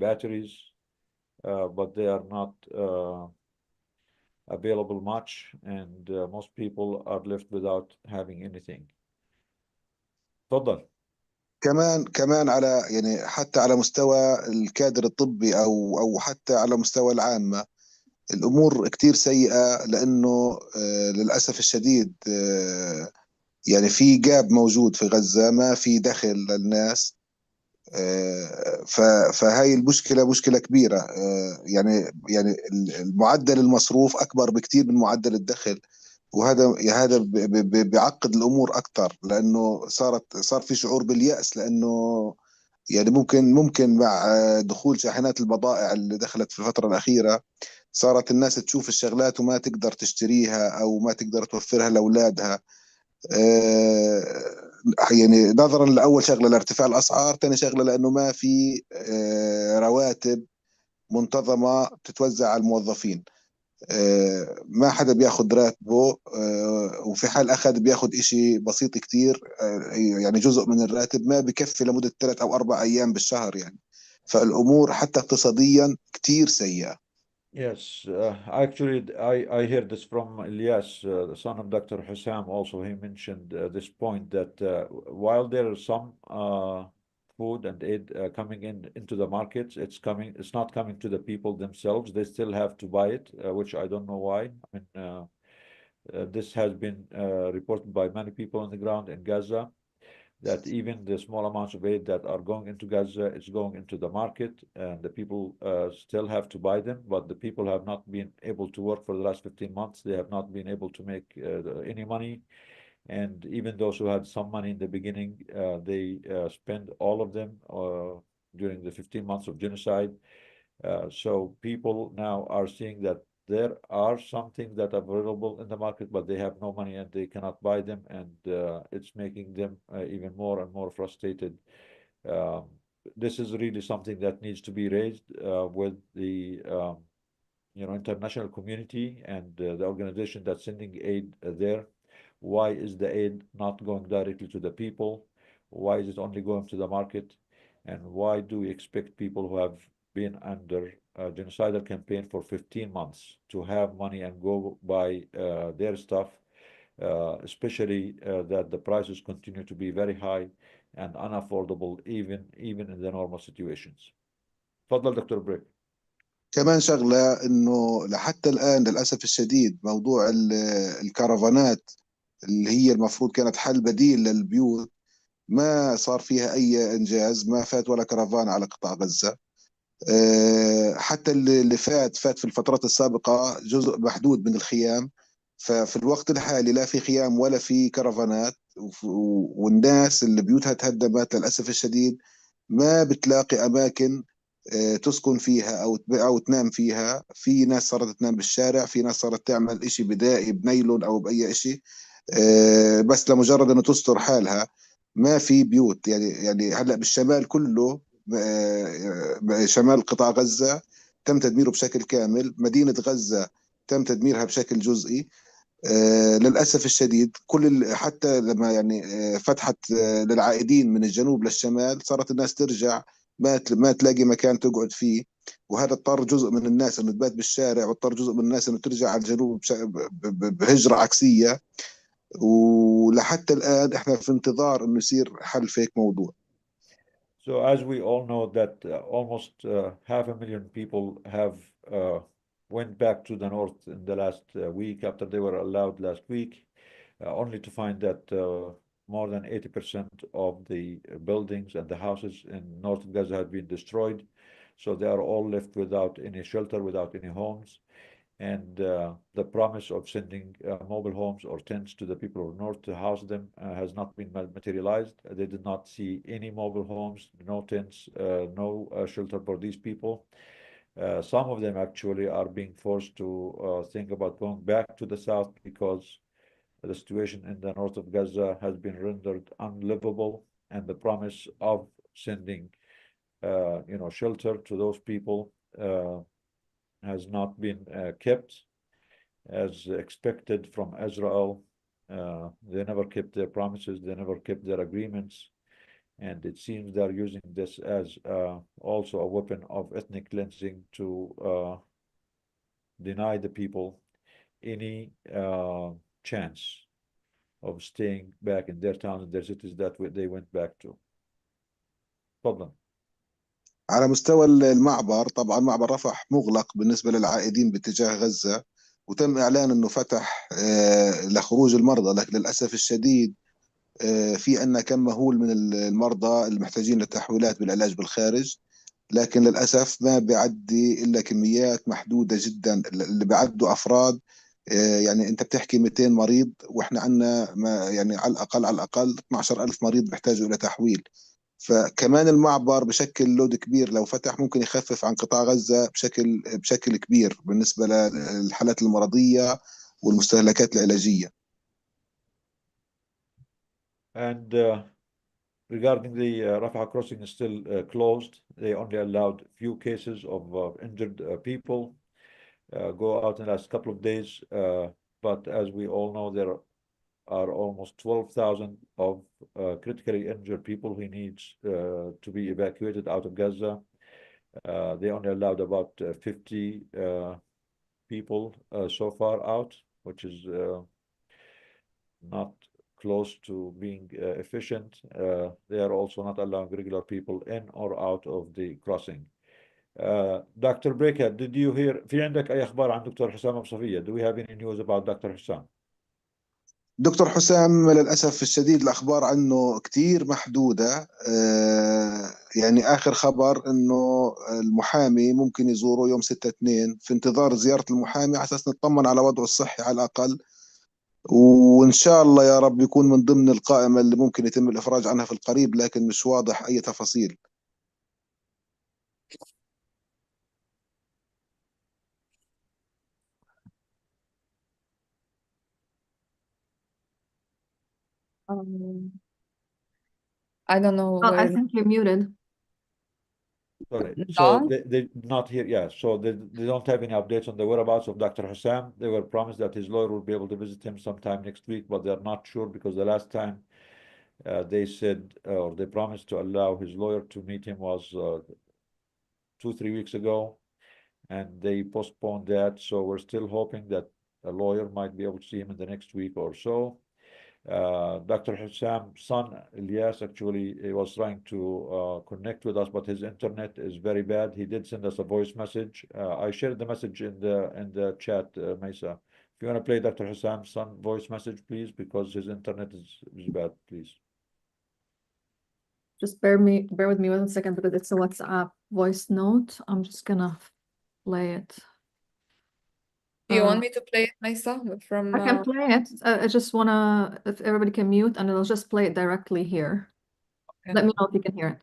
batteries, but they are not available much, and most people are left without having anything. تفضل. كمان على يعني حتى على مستوى الكادر الطبي او حتى على مستوى العامة الامور كتير سيئة، لانه للاسف الشديد يعني في جاب موجود في غزة، ما في دخل للناس. فهاي المشكلة مشكلة كبيرة. يعني المعدل المصروف أكبر بكتير من معدل الدخل، وهذا بيعقد الأمور أكثر، لأنه صار في شعور باليأس، لأنه يعني ممكن مع دخول شاحنات البضائع اللي دخلت في الفترة الأخيرة صارت الناس تشوف الشغلات وما تقدر تشتريها أو ما تقدر توفرها لأولادها. يعني نظرا لأول شغلة لارتفاع الأسعار، ثاني شغلة لأنه ما في رواتب منتظمة تتوزع على الموظفين. ما حدا بياخد راتبه، وفي حال أخذ بياخد إشي بسيط كتير، يعني جزء من الراتب ما بكفي لمدة 3 أو 4 أيام بالشهر يعني. فالأمور حتى اقتصاديا كتير سيئة. Yes, actually, I heard this from Ilyas, the son of Dr. Hussam. Also, he mentioned this point that while there is some food and aid coming into the markets, it's not coming to the people themselves. They still have to buy it, which I don't know why. I mean, this has been reported by many people on the ground in Gaza, that even the small amounts of aid that are going into Gaza is going into the market, and the people still have to buy them, but the people have not been able to work for the last 15 months. They have not been able to make any money. And even those who had some money in the beginning, they spent all of them during the 15 months of genocide. So people now are seeing that there are some things that are available in the market, but they have no money and they cannot buy them, and it's making them even more and more frustrated. Um, this is really something that needs to be raised with the international community and the organization that's sending aid there. Why is the aid not going directly to the people? Why is it only going to the market? And why do we expect people who have been under a genocidal campaign for 15 months to have money and go buy their stuff, especially that the prices continue to be very high and unaffordable even in the normal situations. تفضل دكتور بريك. كمان شغلة إنه لحتى الآن للأسف الشديد موضوع الكرفانات اللي هي المفروض كانت حل بديل للبيوت ما صار فيها أي إنجاز، ما فات ولا كرفان على قطاع غزة. حتى اللي فات في الفترات السابقة جزء محدود من الخيام. ففي الوقت الحالي لا في خيام ولا في كرفانات، والناس اللي بيوتها تهدمت للأسف الشديد ما بتلاقي أماكن تسكن فيها أو تنام فيها. في ناس صارت تنام بالشارع، في ناس صارت تعمل إشي بدائي بنيلون أو بأي إشي بس لمجرد أنه تستر حالها. ما في بيوت يعني هلأ بالشمال كله، شمال قطاع غزة تم تدميره بشكل كامل، مدينة غزة تم تدميرها بشكل جزئي. للأسف الشديد حتى لما يعني فتحت للعائدين من الجنوب للشمال، صارت الناس ترجع ما تلاقي مكان تقعد فيه، وهذا اضطر جزء من الناس انه تبات بالشارع، واضطر جزء من الناس انه ترجع على الجنوب بهجرة عكسية. ولحتى الآن احنا في انتظار انه يصير حل في هيك موضوع. So as we all know that almost 500,000 people have went back to the north in the last week after they were allowed last week, only to find that more than 80% of the buildings and the houses in north of Gaza have been destroyed. So they are all left without any shelter, without any homes. And the promise of sending mobile homes or tents to the people of north to house them has not been materialized. They did not see any mobile homes, no tents, no shelter for these people. Some of them actually are being forced to think about going back to the south because the situation in the north of Gaza has been rendered unlivable, and the promise of sending shelter to those people has not been kept as expected from Israel. They never kept their promises, they never kept their agreements, and it seems they're using this as also a weapon of ethnic cleansing to deny the people any chance of staying back in their towns and their cities that they went back to. تفضل. على مستوى المعبر، طبعا معبر رفح مغلق بالنسبة للعائدين باتجاه غزة، وتم إعلان أنه فتح لخروج المرضى، لكن للأسف الشديد في عندنا كم مهول من المرضى المحتاجين لتحويلات بالعلاج بالخارج، لكن للأسف ما بيعدي إلا كميات محدودة جدا. اللي بيعدوا أفراد يعني أنت بتحكي 200 مريض، وإحنا عندنا يعني على الأقل 12,000 مريض بيحتاجوا إلى تحويل. فكمان المعبر بشكل لود كبير لو فتح ممكن يخفف عن قطاع غزة بشكل كبير بالنسبة للحالات المرضية والمستهلكات العلاجية. And regarding the Rafah crossing is still closed. They only allowed few cases of injured people go out in the last couple of days. But as we all know, there are almost 12,000 of critically injured people who needs to be evacuated out of Gaza. They only allowed about 50 people so far out, which is not close to being efficient. They are also not allowing regular people in or out of the crossing. Dr. Brekeh, did you hear في عندك أي أخبار عن دكتور حسام أبو صفية? Do we have any news about Dr. حسام? دكتور حسام للأسف الشديد الأخبار عنه كتير محدودة. يعني آخر خبر إنه المحامي ممكن يزوره يوم 6/2، في انتظار زيارة المحامي على أساس نطمن على وضعه الصحي على الأقل، وإن شاء الله يا رب يكون من ضمن القائمة اللي ممكن يتم الإفراج عنها في القريب، لكن مش واضح أي تفاصيل. I don't know Oh, I where think you're muted. Sorry. So Don? they not here. Yeah. So they don't have any updates on the whereabouts of Dr. Hussam. They were promised that his lawyer will be able to visit him sometime next week, but they're not sure because the last time they said or they promised to allow his lawyer to meet him was 2-3 weeks ago, and they postponed that. So we're still hoping that a lawyer might be able to see him in the next week or so. Dr. Hussam's son, Ilyas, actually he was trying to connect with us, but his internet is very bad. He did send us a voice message. I shared the message in the chat, Maisa. If you want to play Dr. Hussam's son voice message, please, because his internet is bad, please. Just bear with me 1 second because it's a WhatsApp voice note. I'm just gonna play it. Do you want me to play it, Maisa, from I can play it. I just wanna, if everybody can mute, and I'll just play it directly here. Okay. Let me know if you can hear it.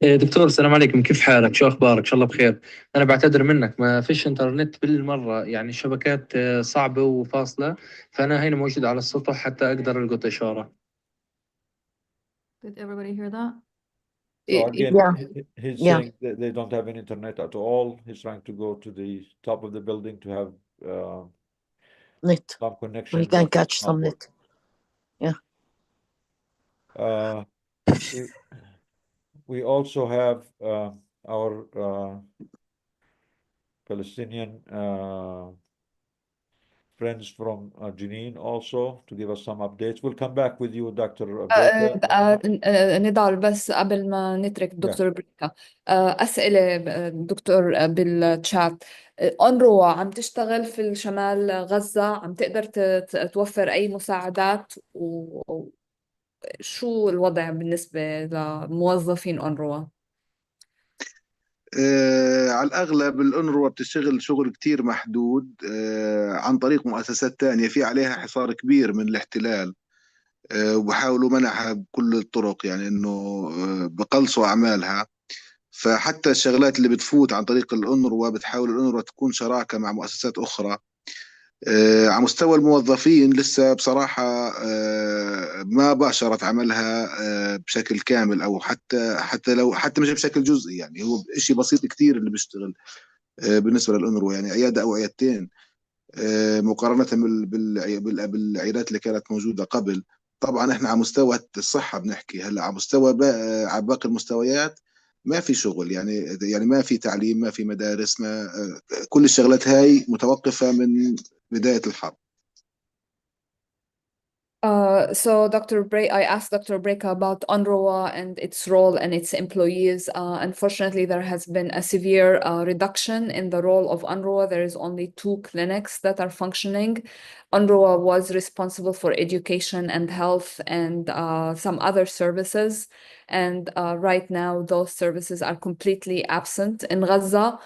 دكتور السلام عليكم، كيف حالك؟ شو أخبارك؟ إن شاء الله بخير. أنا بعتذر منك، ما فيش إنترنت بالمرة، يعني الشبكات صعبة وفاصلة، فأنا هنا موجود على السطح حتى أقدر ألقط إشارة. Did everybody hear that? So again, Yeah. he's Yeah. saying that they don't have any internet at all. He's trying to go to the top of the building to have net. some connection We can that catch not some work. net. Yeah. We we also have our Palestinian friends from Jenin also to give us some updates. We'll come back with you, Dr. Brekeh. نضال بس قبل ما نترك Yeah. دكتور بريكا أسئلة دكتور بالشات أونروا عم تشتغل في الشمال غزة عم تقدر توفر أي مساعدات وشو الوضع بالنسبة لموظفين أونروا؟ على الأغلب الأنروا بتشتغل شغل كتير محدود عن طريق مؤسسات تانية في عليها حصار كبير من الاحتلال وبحاولوا منعها بكل الطرق، يعني إنه بقلصوا أعمالها. فحتى الشغلات اللي بتفوت عن طريق الأنروا بتحاول الأنروا تكون شراكة مع مؤسسات أخرى. على مستوى الموظفين لسه بصراحة ما باشرت عملها بشكل كامل، أو حتى مش بشكل جزئي، يعني هو شيء بسيط كتير اللي بيشتغل بالنسبة للأنروا، يعني عيادة أو عيادتين مقارنة بالعيادات اللي كانت موجودة قبل. طبعا احنا على مستوى الصحة بنحكي هلا، على مستوى على باقي المستويات ما في شغل، يعني ما في تعليم، ما في مدارس، ما كل الشغلات هاي متوقفة من بداية الحرب. So I asked Dr. Brekeh about UNRWA and its role and its employees. Unfortunately, there has been a severe reduction in the role of UNRWA. There is only 2 clinics that are functioning. UNRWA was responsible for education and health and some other services. And right now, those services are completely absent in Gaza.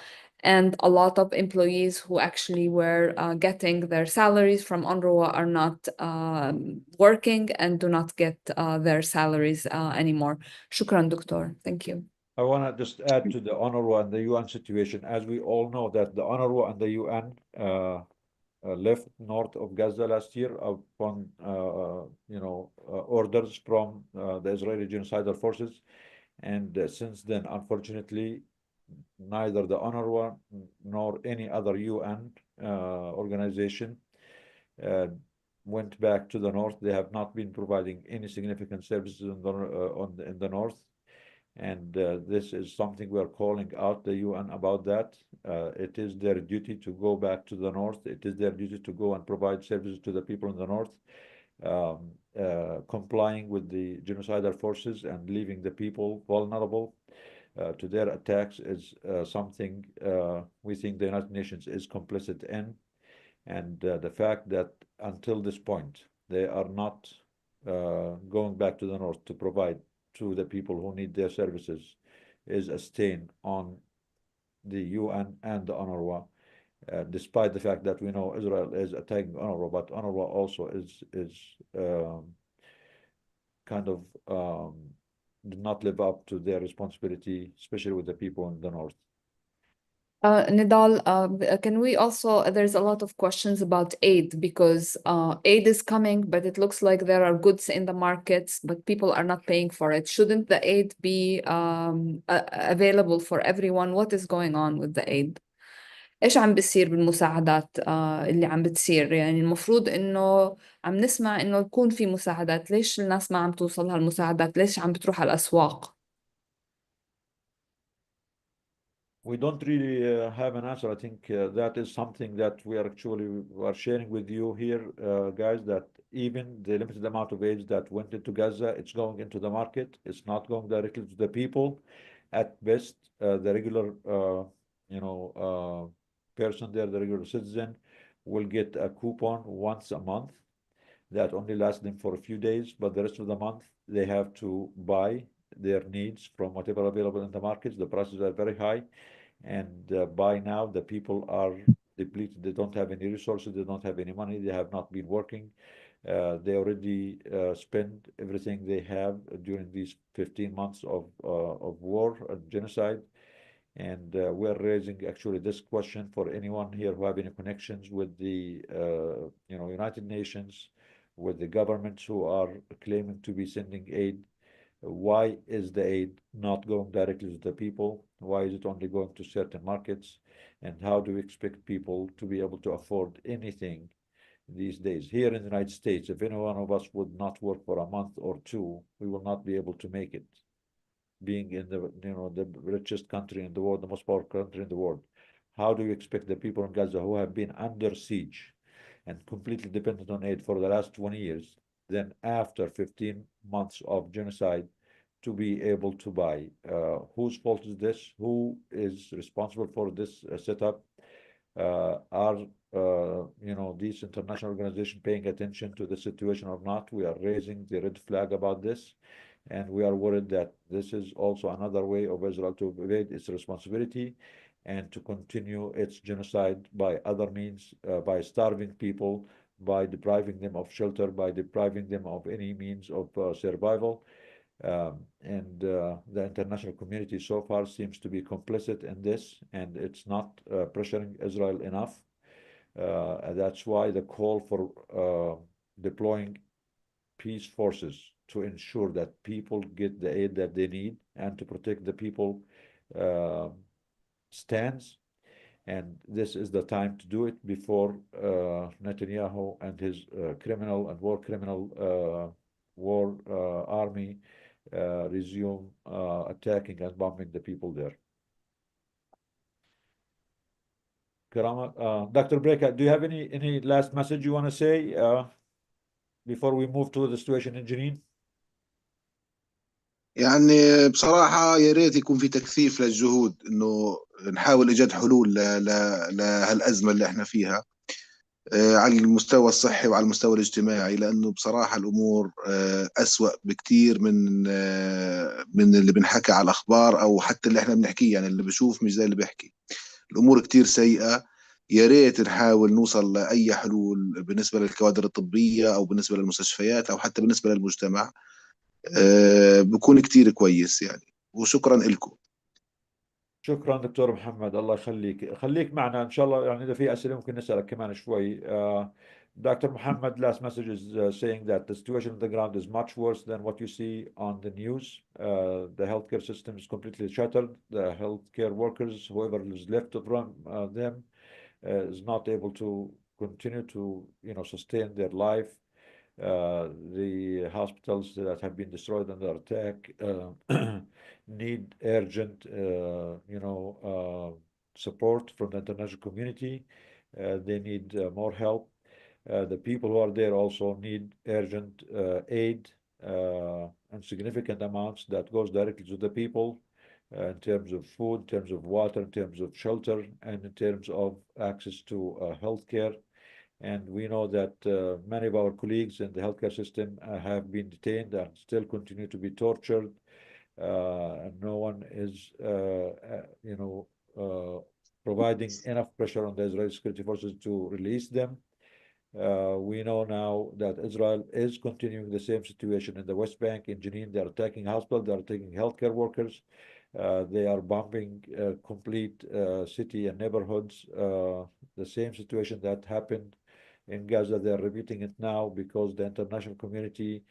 And a lot of employees who actually were getting their salaries from UNRWA are not working and do not get their salaries anymore. Shukran, Doctor. Thank you. I want to just add to the UNRWA and the UN situation. As we all know that the UNRWA and the UN left north of Gaza last year upon orders from the Israeli genocidal forces. And since then, unfortunately, neither the UNRWA nor any other UN organization went back to the north. They have not been providing any significant services in the north. And this is something we are calling out the UN about that. It is their duty to go back to the north. It is their duty to go and provide services to the people in the north. Complying with the genocidal forces and leaving the people vulnerable to their attacks is something we think the United Nations is complicit in. And the fact that until this point, they are not going back to the north to provide to the people who need their services is a stain on the UN and the UNRWA. Despite the fact that we know Israel is attacking UNRWA, but UNRWA also is kind of did not live up to their responsibility, especially with the people in the north. Nidal, can we also, there's a lot of questions about aid because aid is coming, but it looks like there are goods in the markets, but people are not paying for it. Shouldn't the aid be available for everyone? What is going on with the aid? إيش عم بيصير بالمساعدات اللي عم بتصير؟ يعني المفروض إنه عم نسمع إنه يكون في مساعدات، ليش الناس ما عم توصلها المساعدات؟ ليش عم بتروح على الأسواق؟ We don't really have an answer. I think that is something that we are sharing with you here, guys, that even the limited amount of aid that went into Gaza, it's going into the market. It's not going directly to the people. At best, the regular, person there, the regular citizen, will get a coupon once a month that only lasts them for a few days, but the rest of the month they have to buy their needs from whatever available in the markets. The prices are very high, and by now the people are depleted. They don't have any resources. They don't have any money. They have not been working. They already spent everything they have during these 15 months of war and genocide. And we're raising actually this question for anyone here who have any connections with the United Nations, with the governments who are claiming to be sending aid. Why is the aid not going directly to the people? Why is it only going to certain markets? And how do we expect people to be able to afford anything these days. Here in the United States, if any one of us would not work for a month or two, we will not be able to make it. Being in the the richest country in the world, the most powerful country in the world, how do you expect the people in Gaza who have been under siege and completely dependent on aid for the last 20 years, then after 15 months of genocide, to be able to buy? Whose fault is this? Who is responsible for this setup? Are these international organizations paying attention to the situation or not? We are raising the red flag about this, and we are worried that this is also another way of Israel to evade its responsibility and to continue its genocide by other means, by starving people, by depriving them of shelter, by depriving them of any means of survival. The international community so far seems to be complicit in this, and it's not pressuring Israel enough. That's why the call for deploying peace forces to ensure that people get the aid that they need and to protect the people stands. And this is the time to do it before Netanyahu and his criminal and war criminal war army resume attacking and bombing the people there. Karama, Dr. Brekeh, do you have any last message you want to say before we move to the situation in Jenin? يعني بصراحة يا ريت يكون في تكثيف للجهود إنه نحاول إيجاد حلول لهالأزمة اللي إحنا فيها على المستوى الصحي وعلى المستوى الاجتماعي، لأنه بصراحة الأمور أسوأ بكتير من اللي بنحكى على الأخبار أو حتى اللي إحنا بنحكيه. يعني اللي بشوف مش زي اللي بيحكي. الأمور كتير سيئة. يا ريت نحاول نوصل لأي حلول بالنسبة للكوادر الطبية أو بالنسبة للمستشفيات أو حتى بالنسبة للمجتمع. بكون كتير كويس يعني. وشكرا لكم. شكرا دكتور محمد، الله يخليك. خليك معنا ان شاء الله، يعني اذا في اسئله ممكن نسالك كمان شوي. Dr. Mohammad, last message is saying that the situation on the ground is much worse than what you see on the news. The healthcare system is completely shattered. The healthcare workers, whoever is left from them, is not able to continue to sustain their life. The hospitals that have been destroyed under attack need urgent, support from the international community. They need more help. The people who are there also need urgent aid and significant amounts that goes directly to the people in terms of food, in terms of water, in terms of shelter, and in terms of access to healthcare. And we know that many of our colleagues in the healthcare system have been detained and still continue to be tortured. And no one is, providing enough pressure on the Israeli security forces to release them. We know now that Israel is continuing the same situation in the West Bank, in Jenin. They are attacking hospitals, they are attacking healthcare workers. They are bombing complete city and neighborhoods. The same situation that happened in Gaza, they are repeating it now because the international community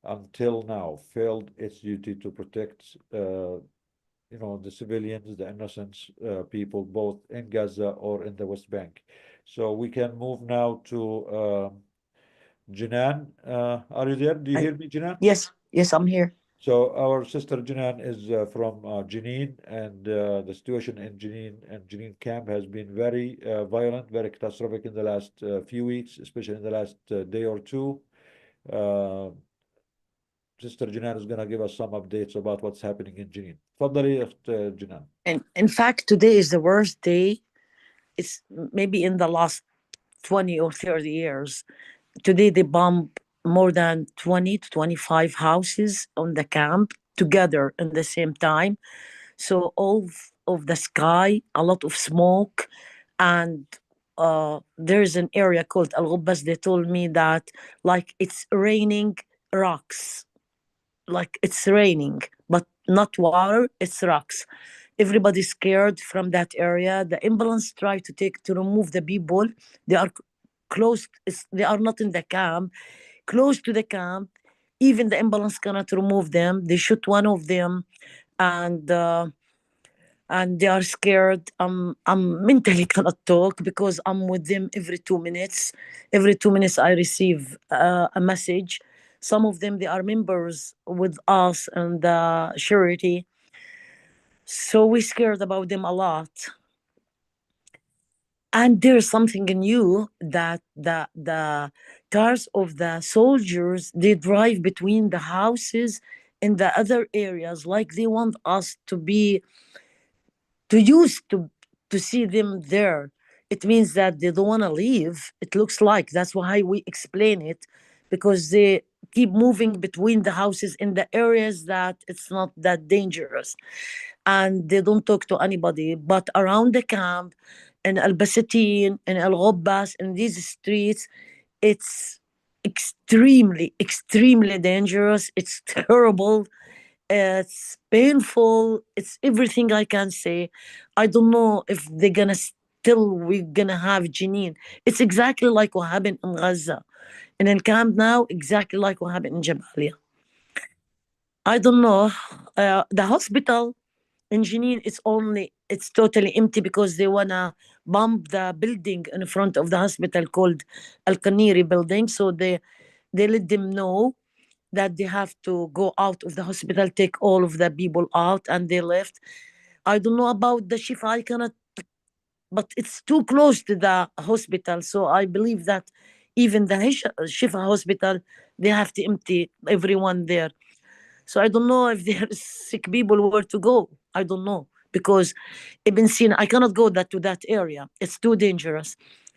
until now failed its duty to protect the civilians, the innocent people, both in Gaza or in the West Bank. So we can move now to Jenin. Are you there? Do you hear me, Jenin? Yes, I'm here. So our sister Jenin is from Jenin, and the situation in Jenin and Jenin camp has been very violent, very catastrophic in the last few weeks, especially in the last day or two. Sister Jenin is going to give us some updates about what's happening in Jenin. تفضلي أخت Jenin. And in fact, today is the worst day. It's maybe in the last 20 or 30 years. Today they bombed more than 20 to 25 houses on the camp together in the same time. So all of the sky, a lot of smoke, and there's an area called Al-Ghubbas. They told me that like it's raining rocks. Like it's raining, but not water, it's rocks. Everybody's scared from that area. The ambulance tried to remove the people. They are close, they are not in the camp, close to the camp. Even the ambulance cannot remove them. They shoot one of them, and and they are scared. I'm mentally cannot talk because I'm with them every 2 minutes. Every 2 minutes, I receive a message. Some of them, they are members with us and the charity. So we scared about them a lot. And there's something new that the cars of the soldiers, they drive between the houses in the other areas, like they want us to be to use to see them there. It means that they don't want to leave. It looks like that's why we explain it, because they keep moving between the houses in the areas that it's not that dangerous, and they don't talk to anybody. But around the camp, in Al Basatin, in Al Ghobbas, in these streets, it's extremely dangerous. It's terrible. It's painful. It's everything I can say. I don't know if they're gonna still we're gonna have Jenin. It's exactly like what happened in Gaza. And in camp now, exactly like what happened in Jabalia. I don't know. The hospital in Jenin, it's totally empty because they wanna bomb the building in front of the hospital called Al Kaniri building. So they let them know that they have to go out of the hospital, take all of the people out, and they left. I don't know about the Shifa. I cannot, but it's too close to the hospital. So I believe that even the Shifa hospital, they have to empty everyone there. So I don't know if there's sick people where to go. I don't know because Ibn Sina, I cannot go to that area. It's too dangerous.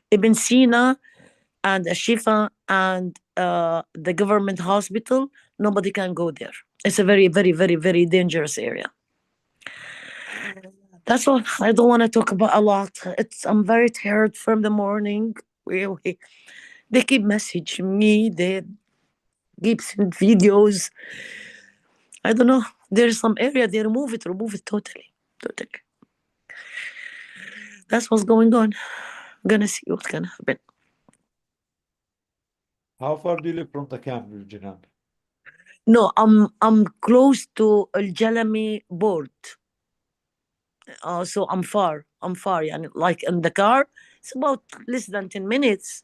Ibn Sina and a Shifa and the government hospital, nobody can go there. It's a very dangerous area. That's all. I don't want to talk about a lot. I'm very tired from the morning. Really, they keep messaging me. They keep sending videos. I don't know. There's some area they remove it totally. That's what's going on. Gonna see what's gonna happen. How far do you live from the camp, Jenin? No, I'm close to Al Jalami board. So I'm far. Yani, like in the car, it's about less than 10 minutes.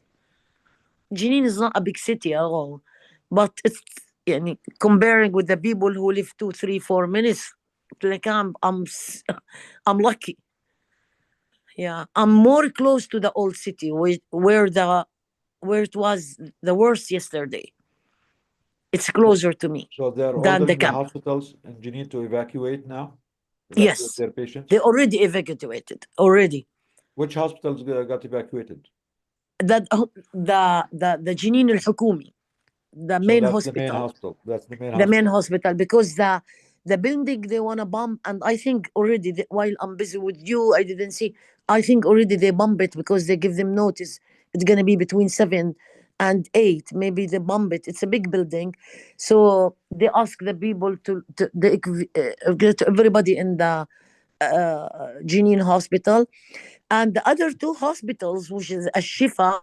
Jenin is not a big city at all, but it's yani, comparing with the people who live 2, 3, 4 minutes to the camp, I'm lucky. Yeah, I'm more close to the old city where it was the worst yesterday. It's closer to me So they're than the ordering the camp. hospitals and you need to evacuate now? Evacuate Yes, their patients? they already evacuated already. Which hospitals got evacuated? That the Jenin Al Hukumi, the So main that's the main hospital. hospital. That's the main The main hospital. hospital, because the building they want to bomb, and I think already while I'm busy with you, I didn't see. I think already they bomb it because they give them notice. It's gonna be between 7 and 8. Maybe they bomb it. It's a big building, so they ask the people to get everybody in the Jenin hospital, and the other two hospitals, which is Ashifa,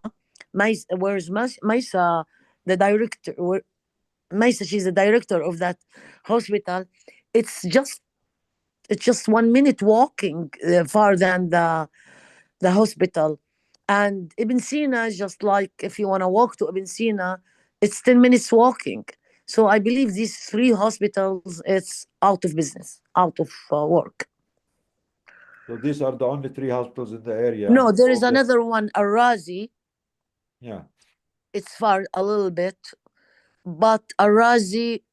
where's Maisa, the director, Maisa, she's the director of that hospital. It's just it's just 1 minute walking far than the hospital, and Ibn Sina is just like if you want to walk to Ibn Sina, it's 10 minutes walking. So I believe these three hospitals, it's out of business, out of work. So these are the only 3 hospitals in the area. No, there is All the- another one, Arazi. Yeah. It's far a little bit, but Arazi,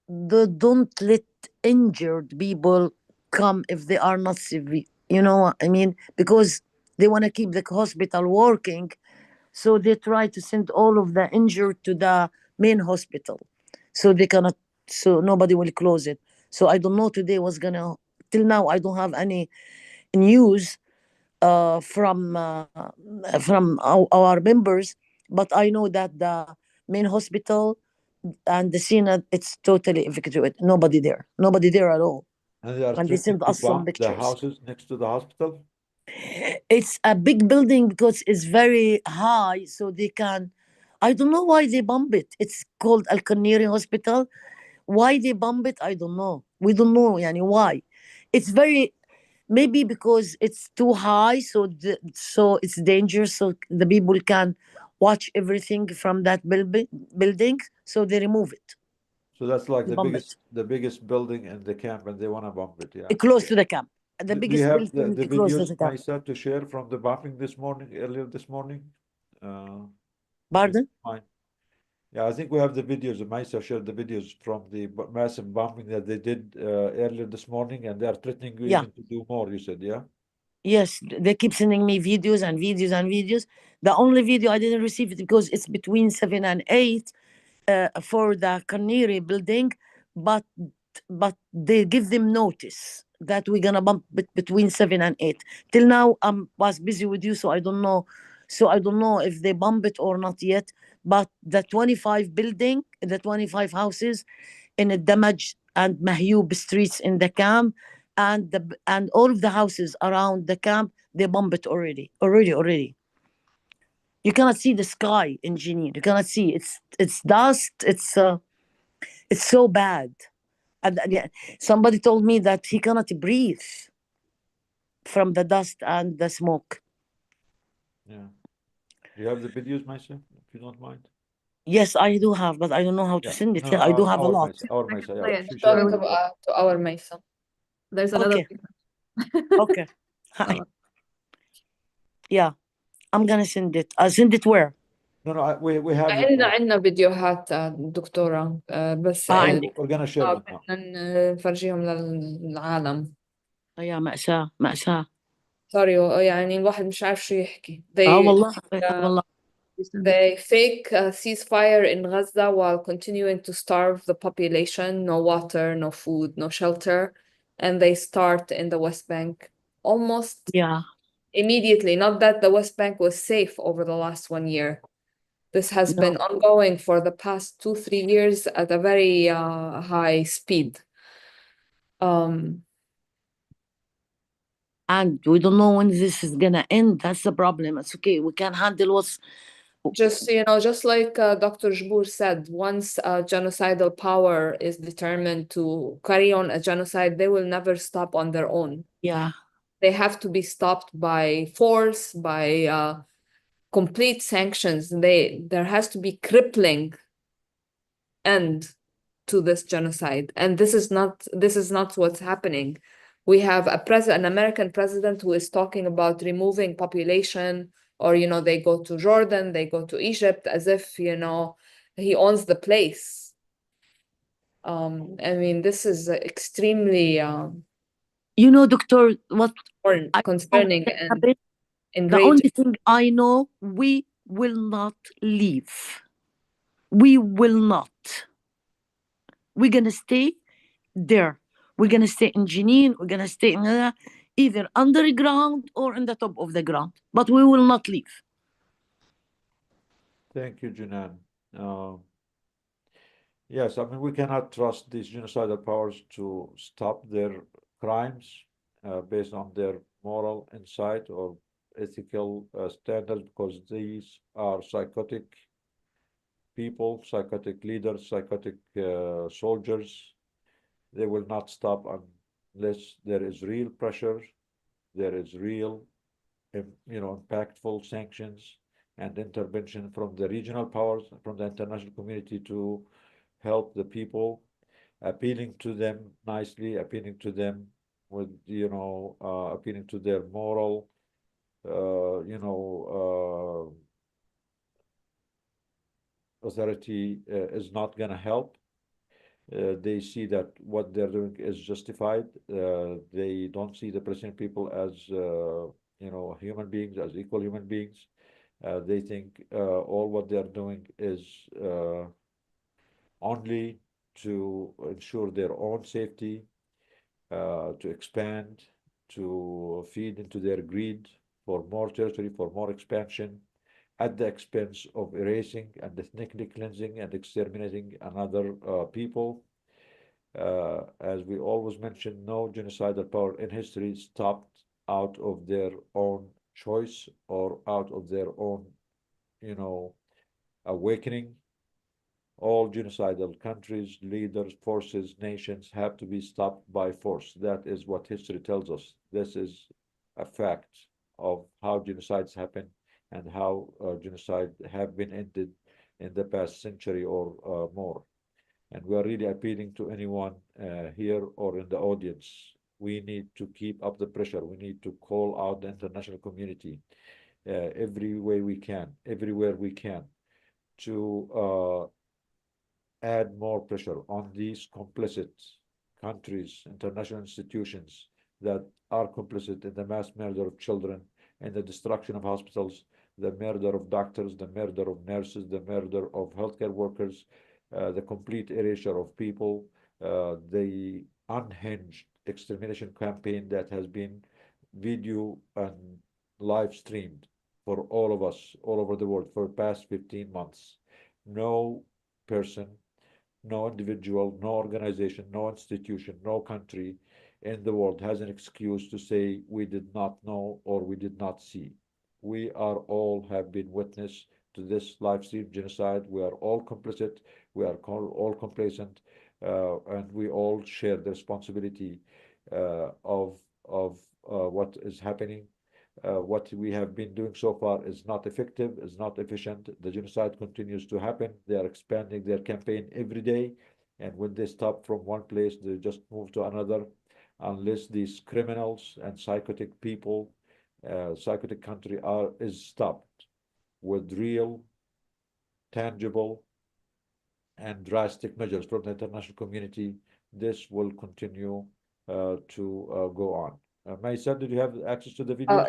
they don't let injured people come if they are not severe. You know what I mean? Because they want to keep the hospital working. So they try to send all of the injured to the main hospital. So they cannot, so nobody will close it. So I don't know today what's gonna, till now, I don't have any news from our members, but I know that the main hospital and the Senate, it's totally evacuated. Nobody there at all. And they are And they threatening sent to us some bomb the pictures. houses next to the hospital? It's a big building because it's very high, so they can. I don't know why they bomb it. It's called Al Kaniri Hospital. Why they bomb it, I don't know. We don't know, yani why. It's very Maybe because it's too high, so so it's dangerous. So the people can watch everything from that building. So they remove it. So that's like They bomb it the biggest building in the camp, and they want to bomb it. Yeah. close to the camp. The Do you biggest have building the close to videos, the camp. Maisa, to share from the bombing this morning, earlier this morning? Uh, Pardon? Fine. Yeah, I think we have the videos. Maisa shared the videos from the massive bombing that they did earlier this morning, and they are threatening you Yeah. even to do more, you said, yeah? Yes, they keep sending me videos and videos and videos. The only video I didn't receive it because it's between 7 and 8 for the Carnegie building, but they give them notice that we're gonna bump between 7 and 8. Till now, I was busy with you, so I don't know. So I don't know if they bump it or not yet. But the 25 building, the 25 houses in the damaged and Mahyub streets in the camp, and all of the houses around the camp, they bomb it already. You cannot see the sky in Jenin. You cannot see. It's dust. It's so bad. And yeah, somebody told me that he cannot breathe from the dust and the smoke. Yeah. Do you have the videos, Maisa, if you don't mind? Yes, I do have, but I don't know how to Yeah. send it. No, I do have a our lot. Maisa, our Maisa, play yeah. it. She Share shared with it. To our Mason. There's another Okay. Okay. Hi. Yeah, I'm gonna send it. I'll send it where? No, no, we have it. عندنا فيديوهات دكتورة بس عندك. We're gonna share it now. بدنا نفرجيهم للعالم. يا مأساة. سوري يعني الواحد مش عارف شو يحكي. والله. They fake ceasefire in Gaza while continuing to starve the population, no water, no food, no shelter, and they start in the West Bank almost immediately. Not that the West Bank was safe over the last 1 year. This has been ongoing for the past 2-3 years at a very high speed. And we don't know when this is gonna end. That's the problem. It's okay. We can handle what's just like Dr. Jbour said, once a genocidal power is determined to carry on a genocide, they will never stop on their own. Yeah. They have to be stopped by force, by complete sanctions. There has to be crippling end to this genocide, and this is not what's happening. We have an American president who is talking about removing population, or they go to Jordan, they go to Egypt, as if he owns the place. I mean, this is extremely Doctor, what concerning and enraging. The only thing I know, we will not leave. We will not. We're gonna stay there. We're gonna stay in Jenin. We're gonna stay in either underground or in the top of the ground. But we will not leave. Thank you, Jenin. Yes, I mean, we cannot trust these genocidal powers to stop their crimes based on their moral insight or ethical standards, because these are psychotic people, psychotic leaders, psychotic soldiers. They will not stop unless there is real pressure, there is real, impactful sanctions and intervention from the regional powers, from the international community to help the people, appealing to them nicely, appealing to them with, appealing to their moral, authority is not going to help. They see that what they're doing is justified. They don't see the Palestinian people as, human beings, as equal human beings. They think all what they're doing is only to ensure their own safety, to expand, to feed into their greed for more territory, for more expansion, at the expense of erasing and ethnically cleansing and exterminating another people. As we always mention, no genocidal power in history stopped out of their own choice or out of their own, awakening All genocidal countries, leaders, forces, nations have to be stopped by force. That is what history tells us. This is a fact of how genocides happen and how genocide have been ended in the past century or more. And we are really appealing to anyone here or in the audience. We need to keep up the pressure. We need to call out the international community every way we can, everywhere we can, to add more pressure on these complicit countries, international institutions that are complicit in the mass murder of children and the destruction of hospitals, the murder of doctors, the murder of nurses, the murder of healthcare workers, the complete erasure of people, the unhinged extermination campaign that has been video and live streamed for all of us all over the world for the past 15 months. No person, no individual, no organization, no institution, no country in the world has an excuse to say we did not know or we did not see. We are all have been witness to this live stream genocide. We are all complicit. We are all complacent, and we all share the responsibility of what is happening. What we have been doing so far is not effective, is not efficient. The genocide continues to happen. They are expanding their campaign every day. And when they stop from one place, they just move to another, unless these criminals and psychotic people, psychotic country is stopped with real, tangible, and drastic measures from the international community. This will continue to go on. Maisa, did you have access to the video?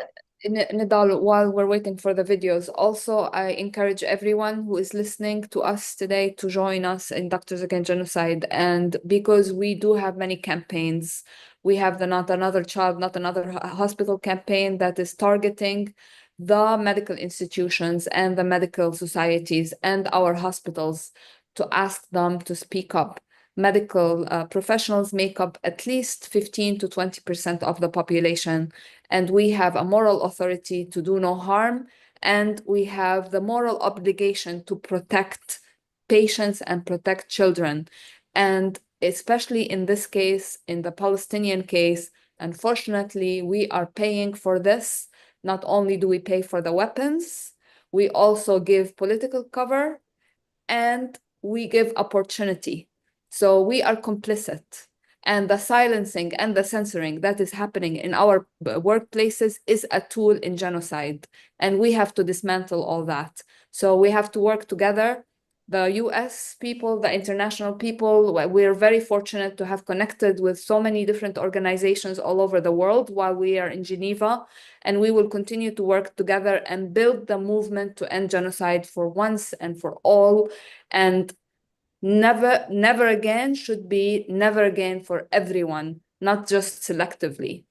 Nidal, while we're waiting for the videos, also I encourage everyone who is listening to us today to join us in Doctors Against Genocide. And because we do have many campaigns, we have the Not Another Child, Not Another Hospital campaign that is targeting the medical institutions and the medical societies and our hospitals to ask them to speak up. Medical professionals make up at least 15 to 20% of the population, and we have a moral authority to do no harm, and we have the moral obligation to protect patients and protect children. And especially in this case, in the Palestinian case, unfortunately, we are paying for this. Not only do we pay for the weapons, we also give political cover and we give opportunity. So we are complicit, and the silencing and the censoring that is happening in our workplaces is a tool in genocide, and we have to dismantle all that. So we have to work together, the US people, the international people. We're very fortunate to have connected with so many different organizations all over the world while we are in Geneva, and we will continue to work together and build the movement to end genocide for once and for all. And never again should be never again for everyone, not just selectively.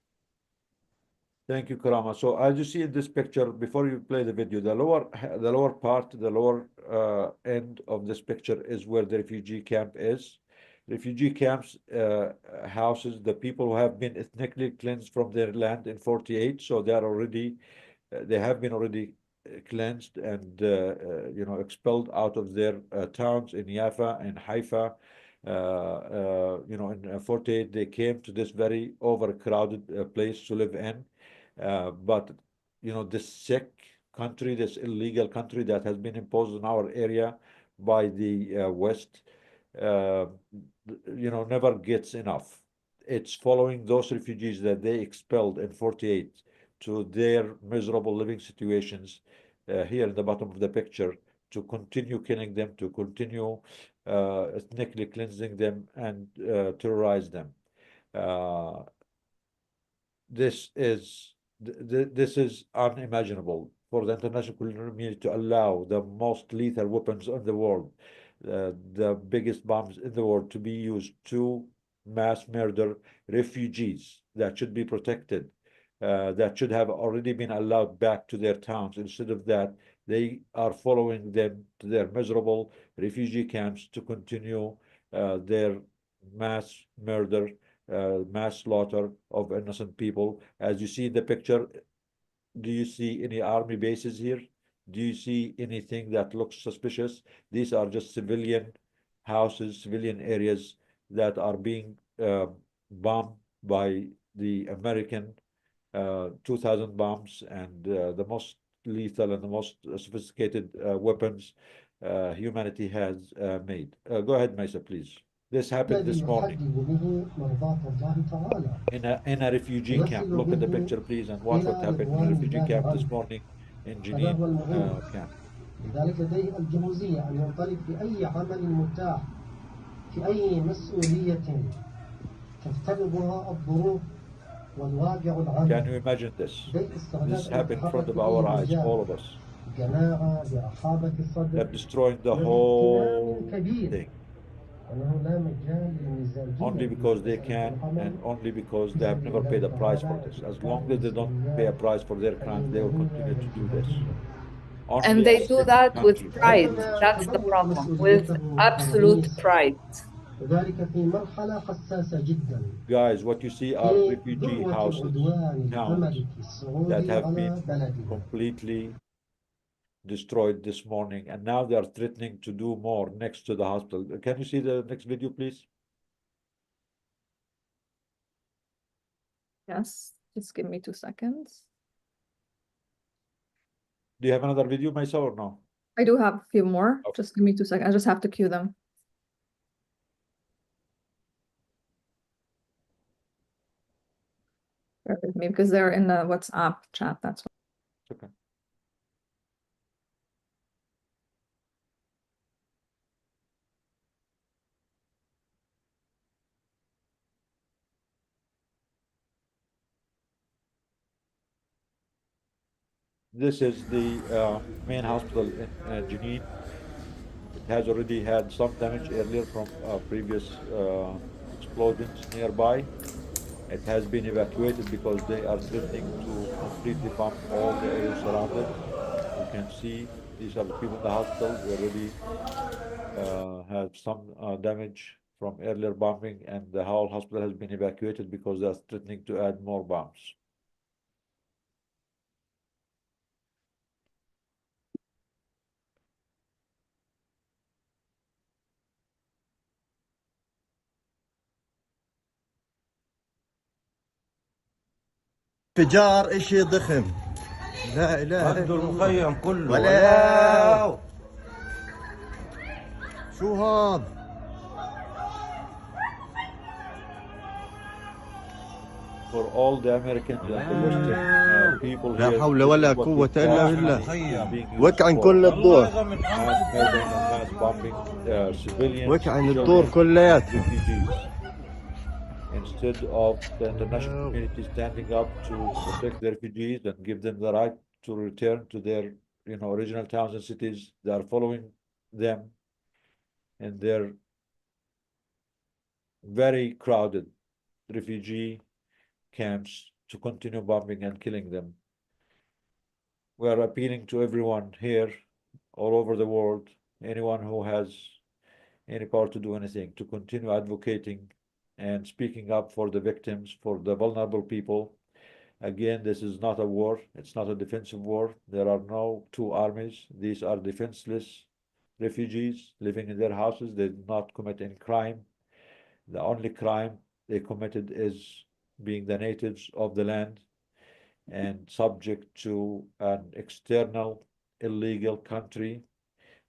Thank you, Karama. So as you see in this picture, before you play the video, the lower part, the lower end of this picture is where the refugee camp is. Refugee camps houses the people who have been ethnically cleansed from their land in 48. So they are already, they have been already cleansed and expelled out of their towns in Yatta and Haifa. In 48 they came to this very overcrowded place to live in. But this sick country, this illegal country that has been imposed in our area by the West, never gets enough. It's following those refugees that they expelled in 48 to their miserable living situations here in the bottom of the picture, to continue killing them, to continue ethnically cleansing them and terrorize them. This is unimaginable for the international community to allow the most lethal weapons in the world, the biggest bombs in the world, to be used to mass murder refugees that should be protected, that should have already been allowed back to their towns. Instead of that, they are following them to their miserable refugee camps to continue their mass murder, mass slaughter of innocent people. As you see in the picture, do you see any army bases here? Do you see anything that looks suspicious? These are just civilian houses, civilian areas that are being bombed by the American 2000 bombs and the most lethal and the most sophisticated weapons humanity has made. Go ahead, Maisa, please. This happened this morning in a refugee camp. Look at the picture, please, and watch what happened in a refugee camp this morning in Jenin camp. لذلك لديه الجهوزية أن ينطلق بأي عمل متاح في أي مسؤولية تفترضها الظروف والواقع العام. Can you imagine this? This happened in front of our eyes, all of us. بقناعة برحابة الصدر. They're destroying the whole thing. Only because they can and only because they have never paid a price for this. As long as they don't pay a price for their crimes, they will continue to do this. Only And they do that with countries. pride. That's the problem, with absolute pride. Guys, what you see are refugee houses, towns that have been completely destroyed this morning, and now they are threatening to do more next to the hospital. Can you see the next video, please? Yes, just give me 2 seconds. Do you have another video, Maisa, or no? I do have a few more. Okay. Just give me 2 seconds. I just have to cue them. Bear with me because they're in the WhatsApp chat. That's why. Okay. This is the main hospital in Jenin. It has already had some damage earlier from previous explosions nearby. It has been evacuated because they are threatening to completely bomb all the areas surrounded. You can see these are the people in the hospital. We already have some damage from earlier bombing, and the whole hospital has been evacuated because they are threatening to add more bombs. انفجار اشي ضخم لا اله الا المخيم كله ولا شو هذا For all the Americans and the Western people here, لا حول ولا this is what قوة this الا bomb بالله is being used وقع عن for. كل الدور Mass murdering and mass bombing civilians, وقع عن children, الدور كلياته refugees. Instead of the international community standing up to protect the refugees and give them the right to return to their, original towns and cities, they are following them in their very crowded refugee camps to continue bombing and killing them. We are appealing to everyone here, all over the world, anyone who has any power to do anything, to continue advocating and speaking up for the victims, for the vulnerable people. Again, this is not a war. It's not a defensive war. There are no two armies. These are defenseless refugees living in their houses. They did not commit any crime. The only crime they committed is being the natives of the land and subject to an external illegal country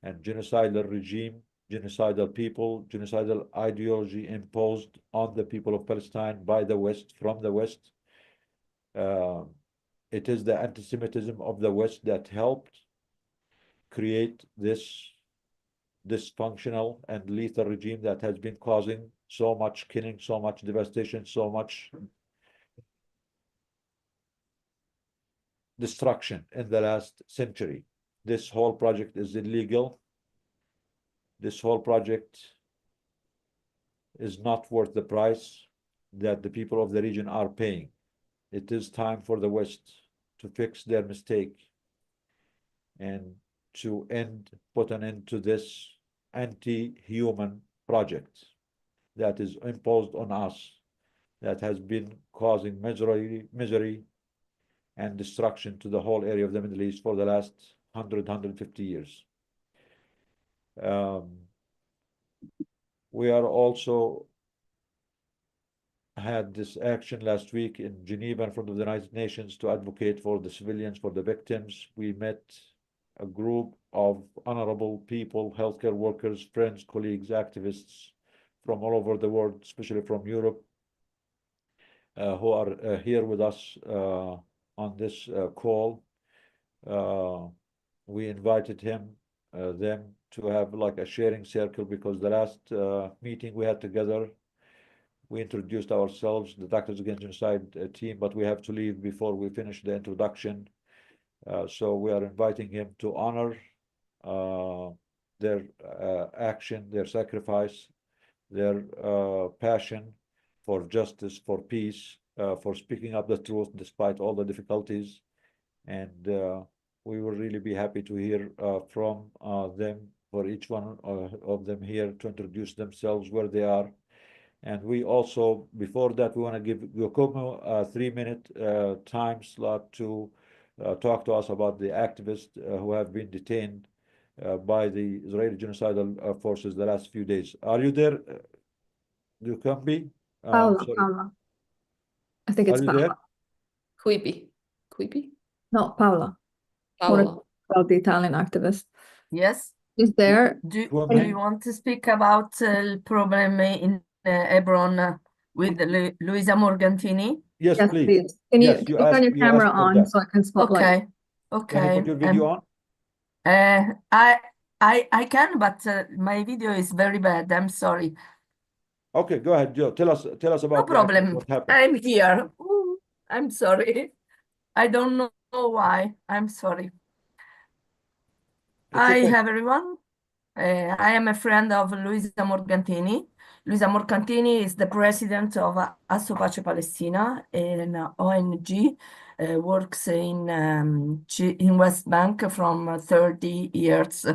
and genocidal regime, genocidal people, genocidal ideology imposed on the people of Palestine by the West, from the West. It is the anti-Semitism of the West that helped create this dysfunctional and lethal regime that has been causing so much killing, so much devastation, so much destruction in the last century. This whole project is illegal. This whole project is not worth the price that the people of the region are paying. It is time for the West to fix their mistake and to put an end to this anti-human project that is imposed on us, that has been causing misery and destruction to the whole area of the Middle East for the last 150 years. We are also had this action last week in Geneva in front of the United Nations to advocate for the civilians, for the victims. We met a group of honorable people, healthcare workers, friends, colleagues, activists from all over the world, especially from Europe, who are here with us on this call. We invited them to have like a sharing circle, because the last meeting we had together, we introduced ourselves, the Doctors Against Genocide team, but we have to leave before we finish the introduction. So we are inviting him to honor their action, their sacrifice, their passion for justice, for peace, for speaking up the truth despite all the difficulties. And we will really be happy to hear from them, for each one of them here to introduce themselves, where they are. And we also, before that, we want to give Giacomo a 3-minute time slot to talk to us about the activists who have been detained by the Israeli genocidal forces the last few days. Are you there, Giacomo? Paula, sorry. Paula. I think it's Are you Paula. there? Quibi? No, Paula. Paula. About the Italian activist. Yes. Is there? Do Giacomo? you want to speak about the problem in Hebron with Luisa Morgantini? Yes, Yes, please. please. Can Yes, you you turn your camera asked for on that. so I can spotlight? Okay. Can you Okay. put your video on? I can, but my video is very bad. I'm sorry. Okay, go ahead, Joe. Tell us No about the accident, problem. what happened. I'm here. Ooh, I'm sorry. I don't know why. I'm sorry. It's okay. Hi, everyone. I am a friend of Luisa Morgantini. Luisa Morgantini is the president of Asso Pace Palestina, an ONG, works in West Bank from 30 years.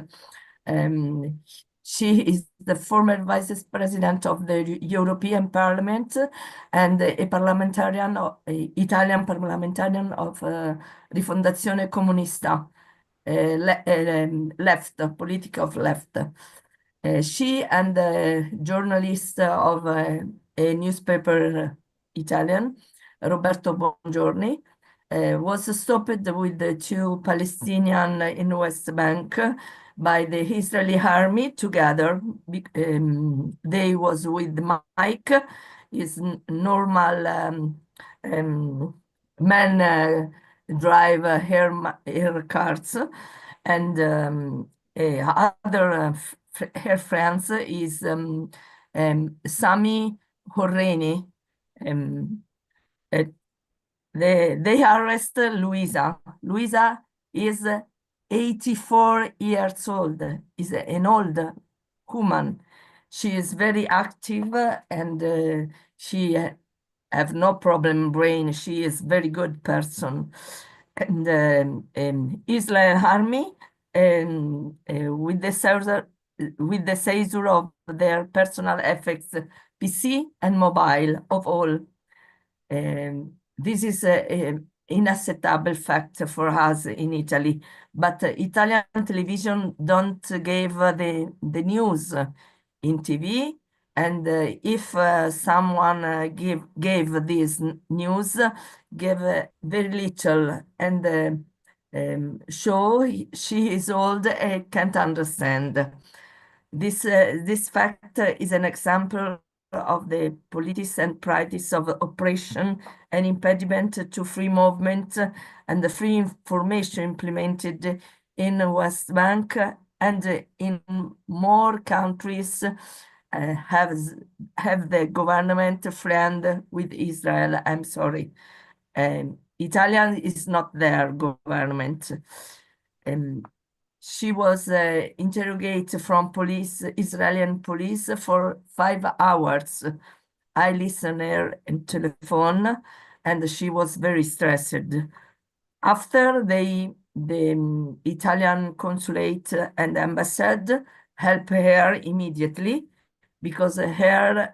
She is the former vice president of the European Parliament and a parliamentarian, Italian parliamentarian of Rifondazione Comunista. Left, politic of left. She and a journalist of a newspaper Italian, Roberto Bongiorni, was stopped with the 2 Palestinian in West Bank by the Israeli army together. They was with Mike, his normal man drive her cars, and other her friends is Sami Horreni. They arrest Luisa. Luisa is 84 years old, is an old woman. She is very active and she have no problem brain. She is very good person. And Israel army with the seizure of their personal effects, PC and mobile of all. This is an unacceptable fact for us in Italy, but Italian television don't give the news in TV, and if someone gave this news, give very little, and show she is old and can't understand. This fact is an example of the politics and practice of oppression and impediment to free movement and the free information implemented in West Bank and in more countries have the government friend with Israel. I'm sorry. Italian is not their government. She was interrogated from police, Israeli police, for 5 hours. I listened her in telephone, and she was very stressed. After the Italian consulate and embassy helped her immediately, because her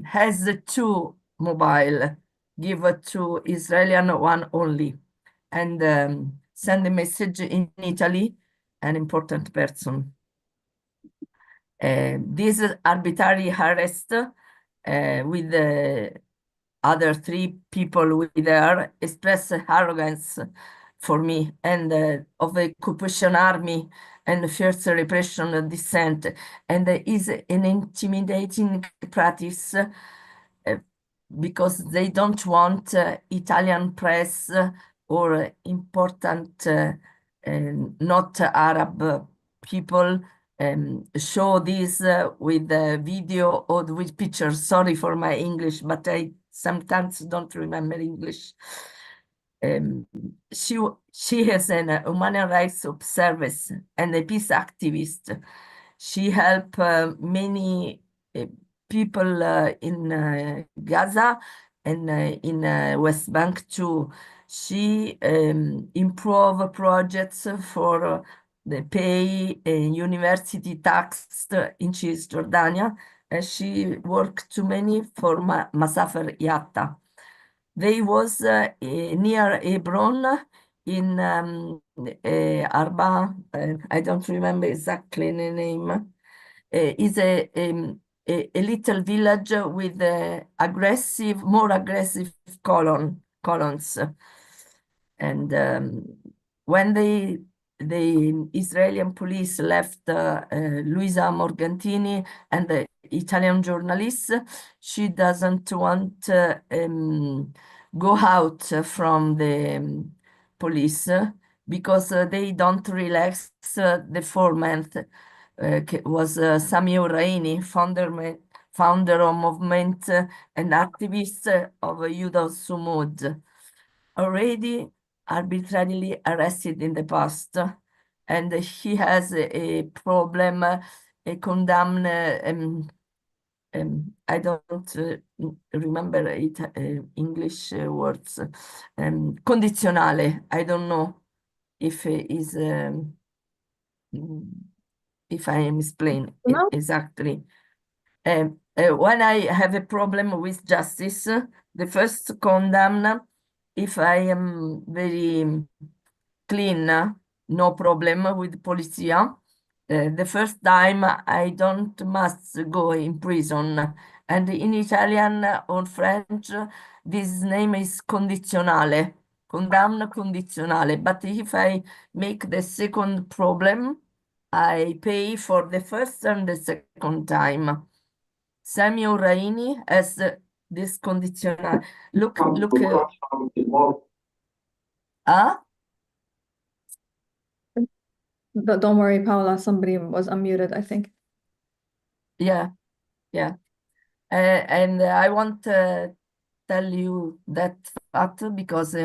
has 2 mobile, give to Israeli one only, and send a message in Italy, an important person. This arbitrary arrest with the other three people with her express arrogance for me and of the occupation army and fierce repression of dissent, and is an intimidating practice because they don't want Italian press or important not Arab people show this with video or with pictures. Sorry for my English, but I sometimes don't remember English. She is a human rights observer and a peace activist. She helped many people in Gaza and in West Bank too. She improved projects for the pay university tax in Cisjordania. She worked too many for Massafer Yatta. They was near Hebron in Arba, I don't remember exactly the name. Is a little village with more aggressive colons. And when the Israeli police left Luisa Morgantini and the Italian journalist, she doesn't want go out from the police because they don't relax the 4 months. Was Samuel Raini, founder of movement and activist of Yuda Sumud, already arbitrarily arrested in the past, and he has a problem, a condemn. I don't remember it English words. Condizionale. I don't know if it is. If I am explaining No. exactly. When I have a problem with justice, the first condemn, if I am very clean, no problem with policia. The first time I don't must go in prison. And in Italian or French, this name is condizionale, condamn condizionale. But if I make the second problem, I pay for the first and the second time. Samuel Raini has this conditional. Look. Don't worry, Paula. Somebody was unmuted, I think. Yeah. And I want to tell you that fact because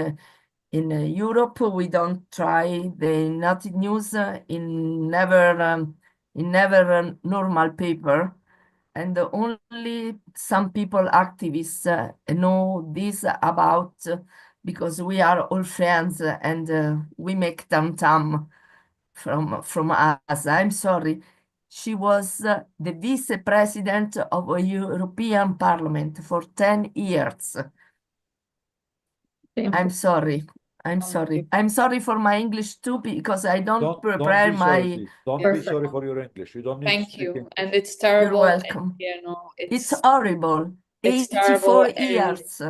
in Europe we don't try the naughty news in never normal paper, and only some people activists know this about because we are all friends and we make tam from us. I'm sorry. She was the vice president of a European Parliament for 10 years. I'm sorry. I'm sorry for my English too, because I don't prepare my. Don't be sorry for your English. You don't need Thank to speak you. English. And it's terrible. You're welcome. It's horrible. It's 84 terrible, years.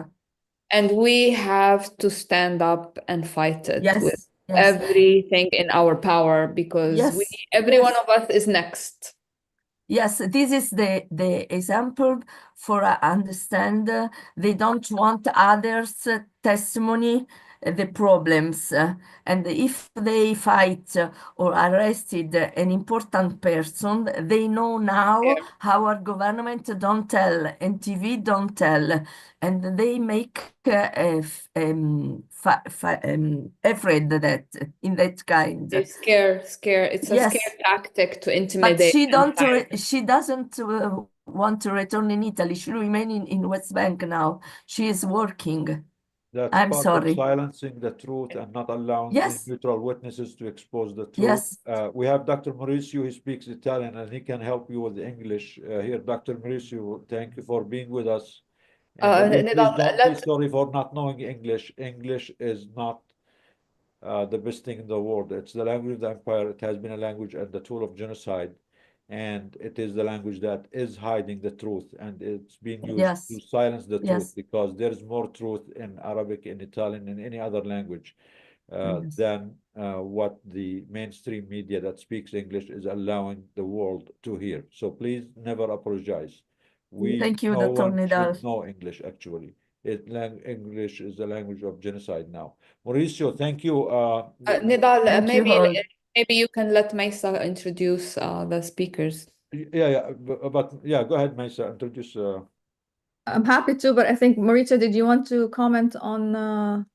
And we have to stand up and fight it with Yes. everything in our power because every one of us is next. Yes, this is the example for understand. They don't want others' testimony, the problems. And if they fight or arrested an important person, they know now how our government don't tell and TV don't tell. And they make afraid that in that kind. They scare. It's a scare tactic to intimidate. But she doesn't want to return in Italy. She remain in West Bank now. She is working. That's I'm part sorry. of silencing the truth and not allowing neutral witnesses to expose the truth. Yes. We have Dr. Mauricio. He speaks Italian and he can help you with English. Here, Dr. Mauricio, thank you for being with us. And again, please don't be sorry for not knowing English. English is not the best thing in the world. It's the language of the empire. It has been a language and the tool of genocide. and it is the language that is hiding the truth, and it's being used Yes. to silence the truth, Yes. because there's more truth in Arabic, in Italian, in any other language Yes. than what the mainstream media that speaks English is allowing the world to hear. So please never apologize. Thank you, No Dr. one Nidal. should know English, actually. English is the language of genocide now. Mauricio, thank you. Nidal, Thank you all. maybe you can let Maysa introduce the speakers. Yeah, but yeah, go ahead, Maysa, introduce. I'm happy to, but I think, Mauricio, did you want to comment on?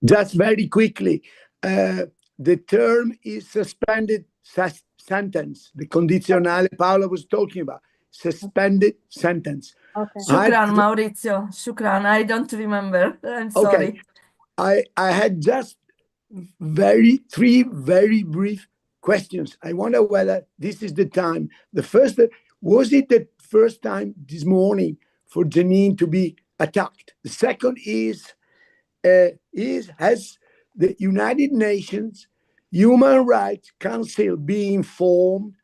Just very quickly, the term is suspended sentence, the condizionale Paula was talking about, suspended sentence. Okay. Shukran, Maurizio. Shukran. I don't remember. I'm sorry. Okay. I had just three very brief questions. I wonder whether this is the time. The first, was it the first time this morning for Jenin to be attacked? The second is has the United Nations Human Rights Council be informed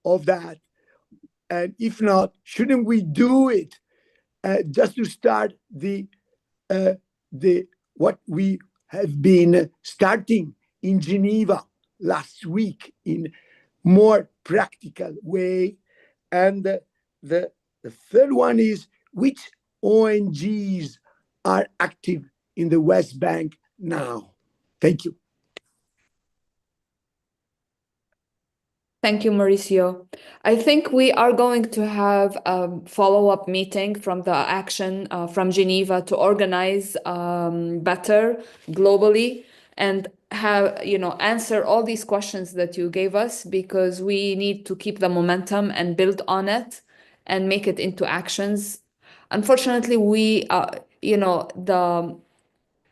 of that? And if not, shouldn't we do it just to start the what we have been starting in Geneva last week in more practical way? And the third one is, which ONGs are active in the West Bank now? Thank you. Thank you, Mauricio. I think we are going to have a follow-up meeting from the action from Geneva to organize better globally and have, answer all these questions that you gave us, because we need to keep the momentum and build on it and make it into actions. Unfortunately,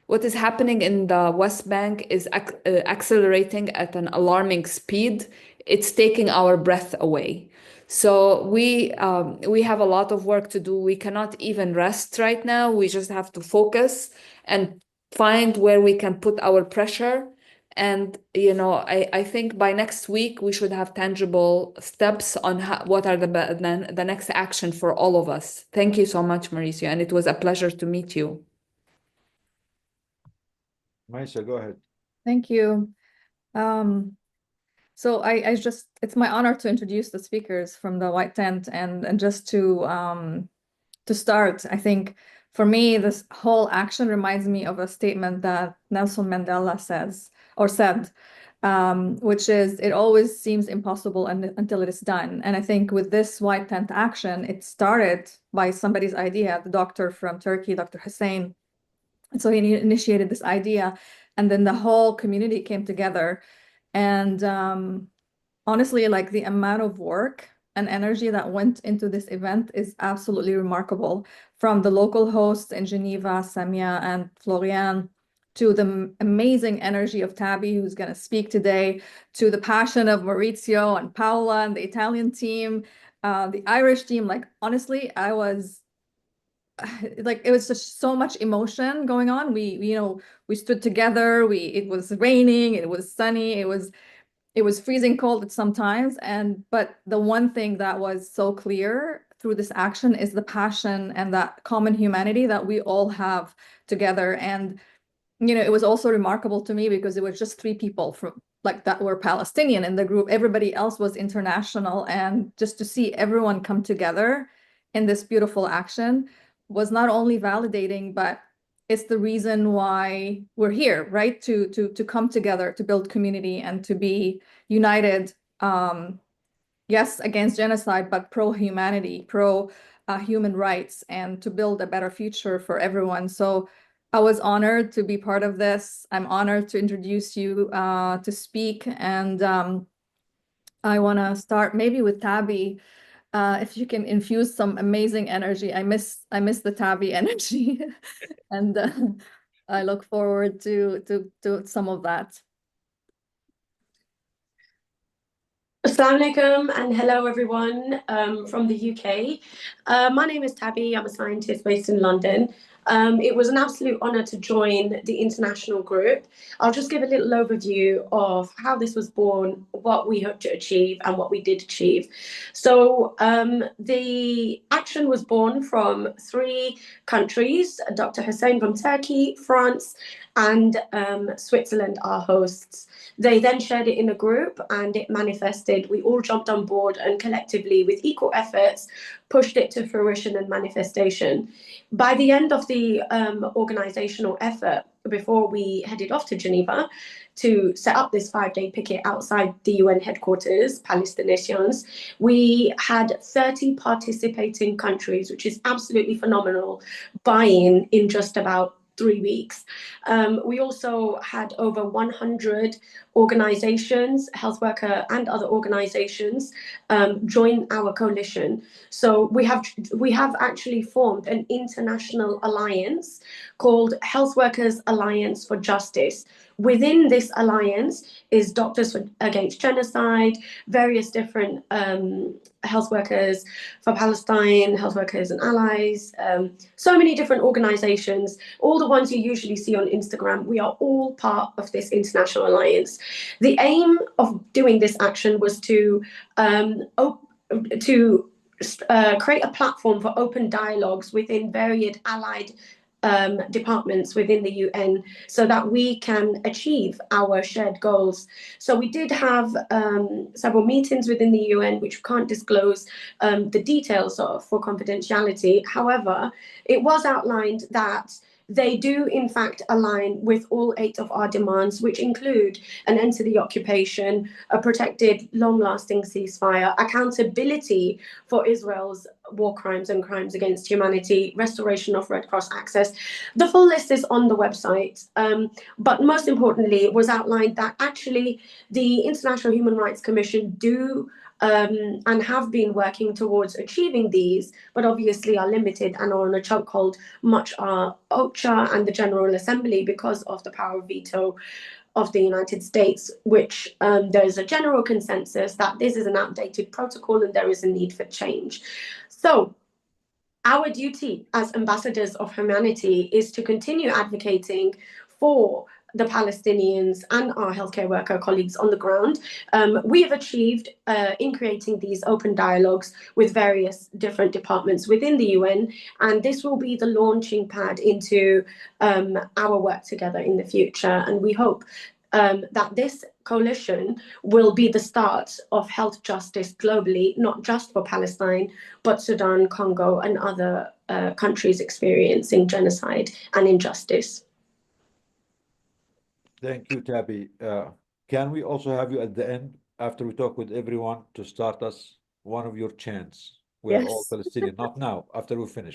what is happening in the West Bank is accelerating at an alarming speed. It's taking our breath away. So we have a lot of work to do. We cannot even rest right now. We just have to focus and find where we can put our pressure. And, I think by next week, we should have tangible steps on what are the next action for all of us. Thank you so much, Mauricio. And it was a pleasure to meet you. Maysa, go ahead. Thank you. So it's my honor to introduce the speakers from the White Tent, and just to start, I think for me, this whole action reminds me of a statement that Nelson Mandela said, which is, it always seems impossible until it is done. And I think with this White Tent action, it started by somebody's idea, the doctor from Turkey, Dr. Hussein. So he initiated this idea, and then the whole community came together. And honestly, like, the amount of work and energy that went into this event is absolutely remarkable. From the local hosts in Geneva, Safiya and Florian, to the amazing energy of Tabi, who's going to speak today, to the passion of Maurizio and Paola and the Italian team, the Irish team. Like, honestly, it was just so much emotion going on. We stood together. It was raining, it was sunny, it was freezing cold at some times. But the one thing that was so clear through this action is the passion and that common humanity that we all have together. And it was also remarkable to me because it was just 3 people that were Palestinian in the group. Everybody else was international, and just to see everyone come together in this beautiful action was not only validating, but it's the reason why we're here, right? To come together, to build community and to be united. Yes, against genocide, but pro-humanity, pro-human rights, and to build a better future for everyone. So I was honored to be part of this. I'm honored to introduce you to speak. And I want to start maybe with Tabi. If you can infuse some amazing energy. I miss the Tabi energy, and I look forward to some of that. Assalamu alaikum and hello everyone from the UK. My name is Tabi. I'm a scientist based in London. It was an absolute honor to join the international group. I'll just give a little overview of how this was born, what we hope to achieve, and what we did achieve. So the action was born from 3 countries: Dr. Hussein from Turkey, France, and Switzerland, our hosts. They then shared it in a group and it manifested. We all jumped on board and collectively, with equal efforts, pushed it to fruition and manifestation. By the end of the organizational effort, before we headed off to Geneva to set up this 5-day picket outside the UN headquarters, Palestinians, we had 30 participating countries, which is absolutely phenomenal, buy-in in just about 3 weeks. We also had over 100 organizations, health worker and other organizations, join our coalition. So we have actually formed an international alliance called Health Workers Alliance for Justice. Within this alliance is Doctors Against Genocide, various different health workers for Palestine, health workers and allies, so many different organizations, all the ones you usually see on Instagram. We are all part of this international alliance. The aim of doing this action was to create a platform for open dialogues within varied allied departments within the UN so that we can achieve our shared goals. So we did have several meetings within the UN, which we can't disclose the details of for confidentiality. However, it was outlined that they do in fact align with all 8 of our demands, which include an end to the occupation, a protected, long-lasting ceasefire, accountability for Israel's war crimes and crimes against humanity, restoration of Red Cross access. The full list is on the website. But most importantly, it was outlined that actually the International Human Rights Commission do and have been working towards achieving these, but obviously are limited and are on a chokehold. Much are OCHA and the General Assembly because of the power of veto of the United States, which there is a general consensus that this is an outdated protocol and there is a need for change. So our duty as ambassadors of humanity is to continue advocating for the Palestinians and our healthcare worker colleagues on the ground. We have achieved in creating these open dialogues with various different departments within the UN, and this will be the launching pad into our work together in the future. And we hope that this coalition will be the start of health justice globally, not just for Palestine, but Sudan, Congo, and other countries experiencing genocide and injustice. Thank you, Tabby. Can we also have you at the end, after we talk with everyone, to start us one of your chants? We are all Palestinian, not now, after we finish.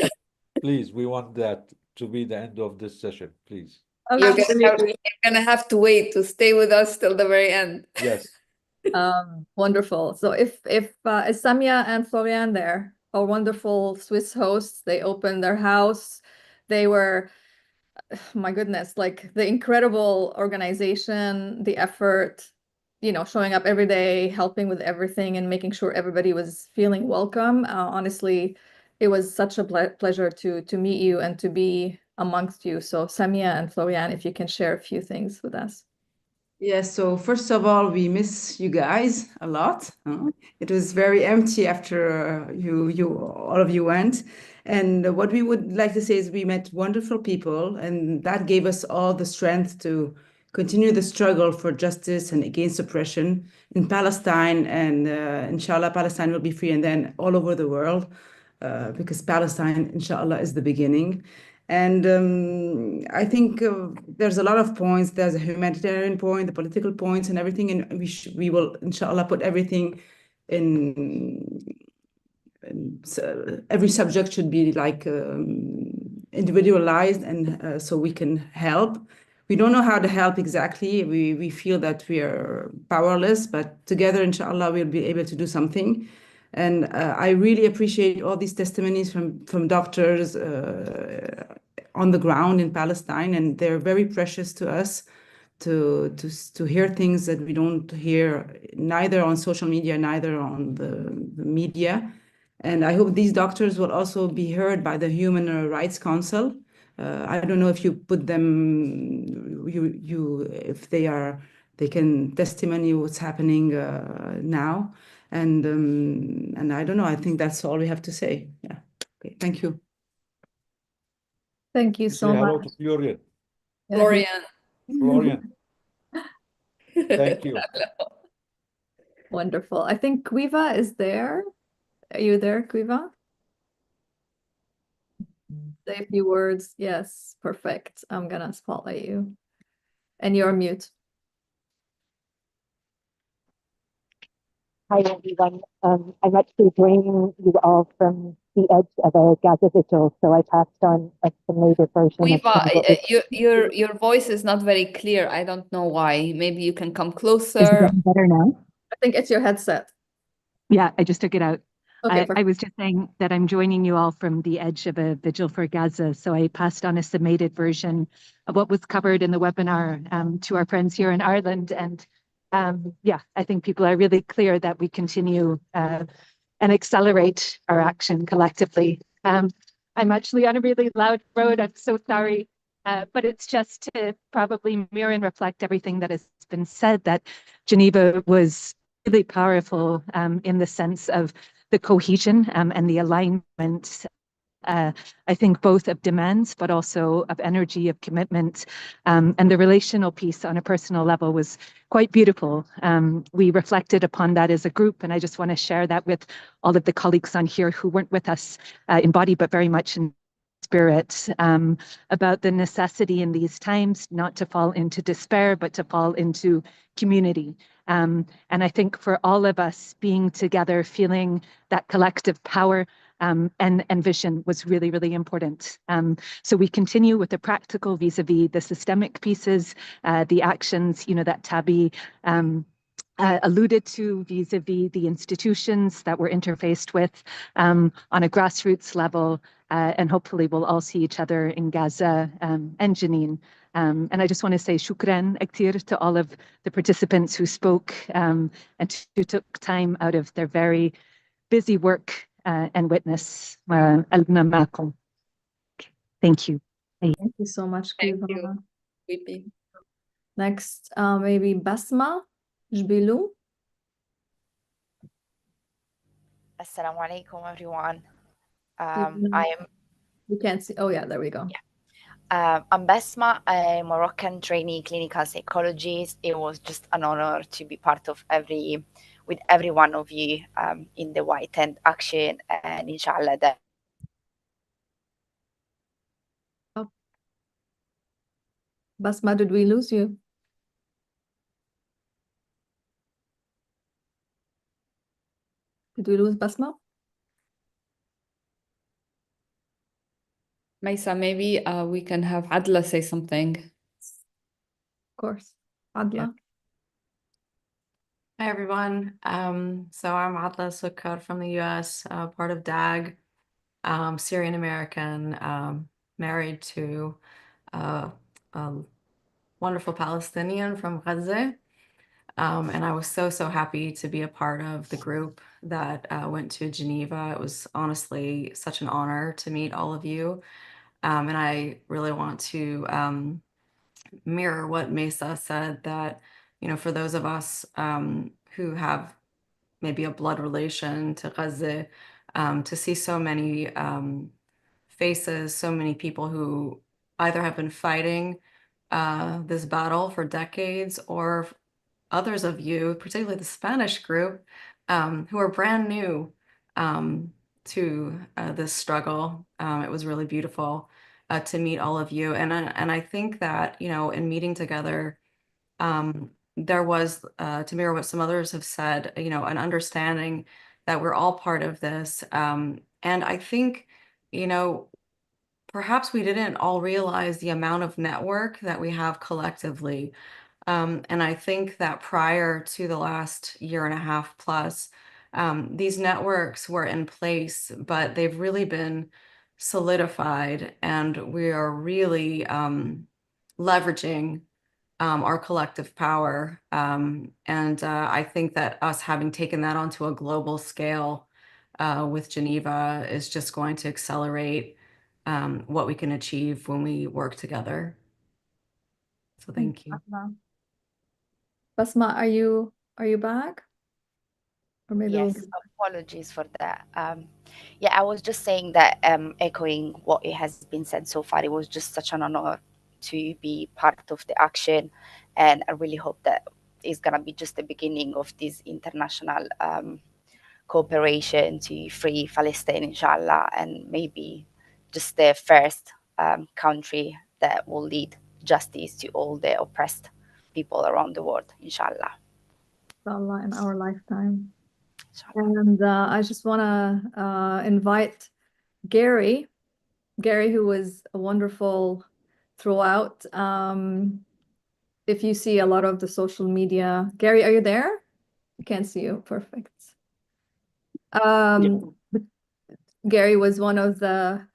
Please, we want that to be the end of this session, please. You're gonna have to wait to stay with us till the very end. Yes. Wonderful. So if is Safiya and Florian there, our wonderful Swiss hosts, they opened their house. They were, my goodness, like the incredible organization, the effort, you know, showing up every day, helping with everything and making sure everybody was feeling welcome. Honestly, it was such a pleasure to meet you and to be amongst you. So Safiya and Florian, if you can share a few things with us. Yes, so first of all, we miss you guys a lot. It was very empty after all of you went. And what we would like to say is we met wonderful people, and that gave us all the strength to continue the struggle for justice and against oppression in Palestine. And inshallah, Palestine will be free, and then all over the world, because Palestine, inshallah, is the beginning. And I think there's a lot of points. There's a humanitarian point, the political points, and everything. And we will, inshallah, put everything in so every subject should be like individualized, and so we can help. We don't know how to help exactly. We feel that we are powerless, but together, inshallah, we'll be able to do something. And I really appreciate all these testimonies from doctors on the ground in Palestine, and they're very precious to us to hear things that we don't hear neither on social media, neither on the media. And I hope these doctors will also be heard by the Human Rights Council, I don't know if you put them, if they can testimony what's happening now. And I don't know, I think that's all we have to say. Yeah. Okay, thank you. Thank you Say so hello much. to Florian. Florian. Florian. Thank you. Wonderful. I think Quiva is there. Are you there, Quiva? Say a few words. Yes, perfect. I'm gonna spotlight you. And you're mute. Hi, everyone. I'm actually joining you all from the edge of a Gaza vigil, so I passed on a simulated version of Quiva, some of what was. your voice is not very clear. I don't know why. Maybe you can come Is it closer. getting better now? I think it's your headset. Yeah, I just took it out. Okay, I was just saying that I'm joining you all from the edge of a vigil for Gaza, so I passed on a summated version of what was covered in the webinar to our friends here in Ireland. And yeah, I think people are really clear that we continue and accelerate our action collectively. I'm actually on a really loud road. I'm so sorry. But it's just to probably mirror and reflect everything that has been said, that Geneva was really powerful in the sense of the cohesion and the alignment, I think both of demands, but also of energy, of commitment. And the relational piece on a personal level was quite beautiful. We reflected upon that as a group, and I just want to share that with all of the colleagues on here who weren't with us in body, but very much in spirit, about the necessity in these times not to fall into despair, but to fall into community. And I think for all of us, being together, feeling that collective power and vision was really, really important. So we continue with the practical vis-a-vis the systemic pieces, the actions, that Tabi alluded to vis-a-vis the institutions that we're interfaced with on a grassroots level, and hopefully we'll all see each other in Gaza and Jenin. And I just want to say shukran aktir to all of the participants who spoke and who took time out of their very busy work and witness. Thank you. Thank you so much, Thank Quiva. you. Next, maybe Basma Jbilu. Assalamu alaikum, everyone. You can't see. Oh, yeah, there we go. I'm Basma, a Moroccan trainee clinical psychologist. It was just an honor to be part of with every one of you in the White Tent Action, and inshallah that. Basma, did we lose you? Did we lose Basma? Maisa, maybe we can have Adla say something. Of course. Adla. Hi, everyone. So I'm Adla Sukkar from the US, part of DAG, Syrian American, married to a wonderful Palestinian from Gaza. And I was so happy to be a part of the group that went to Geneva. It was honestly such an honor to meet all of you. And I really want to mirror what Mesa said, that, for those of us who have maybe a blood relation to Gaza, to see so many faces, so many people who either have been fighting this battle for decades, or others of you, particularly the Spanish group, who are brand new to this struggle. It was really beautiful to meet all of you. And I think that, in meeting together, there was, to mirror what some others have said, an understanding that we're all part of this. And I think, perhaps we didn't all realize the amount of network that we have collectively. And I think that prior to the last year and a half plus, these networks were in place, but they've really been solidified, and we are really leveraging our collective power. And I think that us having taken that onto a global scale with Geneva is just going to accelerate what we can achieve when we work together. So thank you. Basma, are you back? Or maybe we'll Yes, apologies for that. Yeah, I was just saying that, echoing what it has been said so far, it was just such an honor to be part of the action, and I really hope that it's gonna be just the beginning of this international cooperation to free Palestine, inshallah, and maybe just the first country that will lead justice to all the oppressed people around the world, inshallah. Inshallah, in our lifetime. And I just want to invite Gary, who was wonderful throughout. If you see a lot of the social media, Gary, are you there? I can't see you. Perfect. Gary was one of the,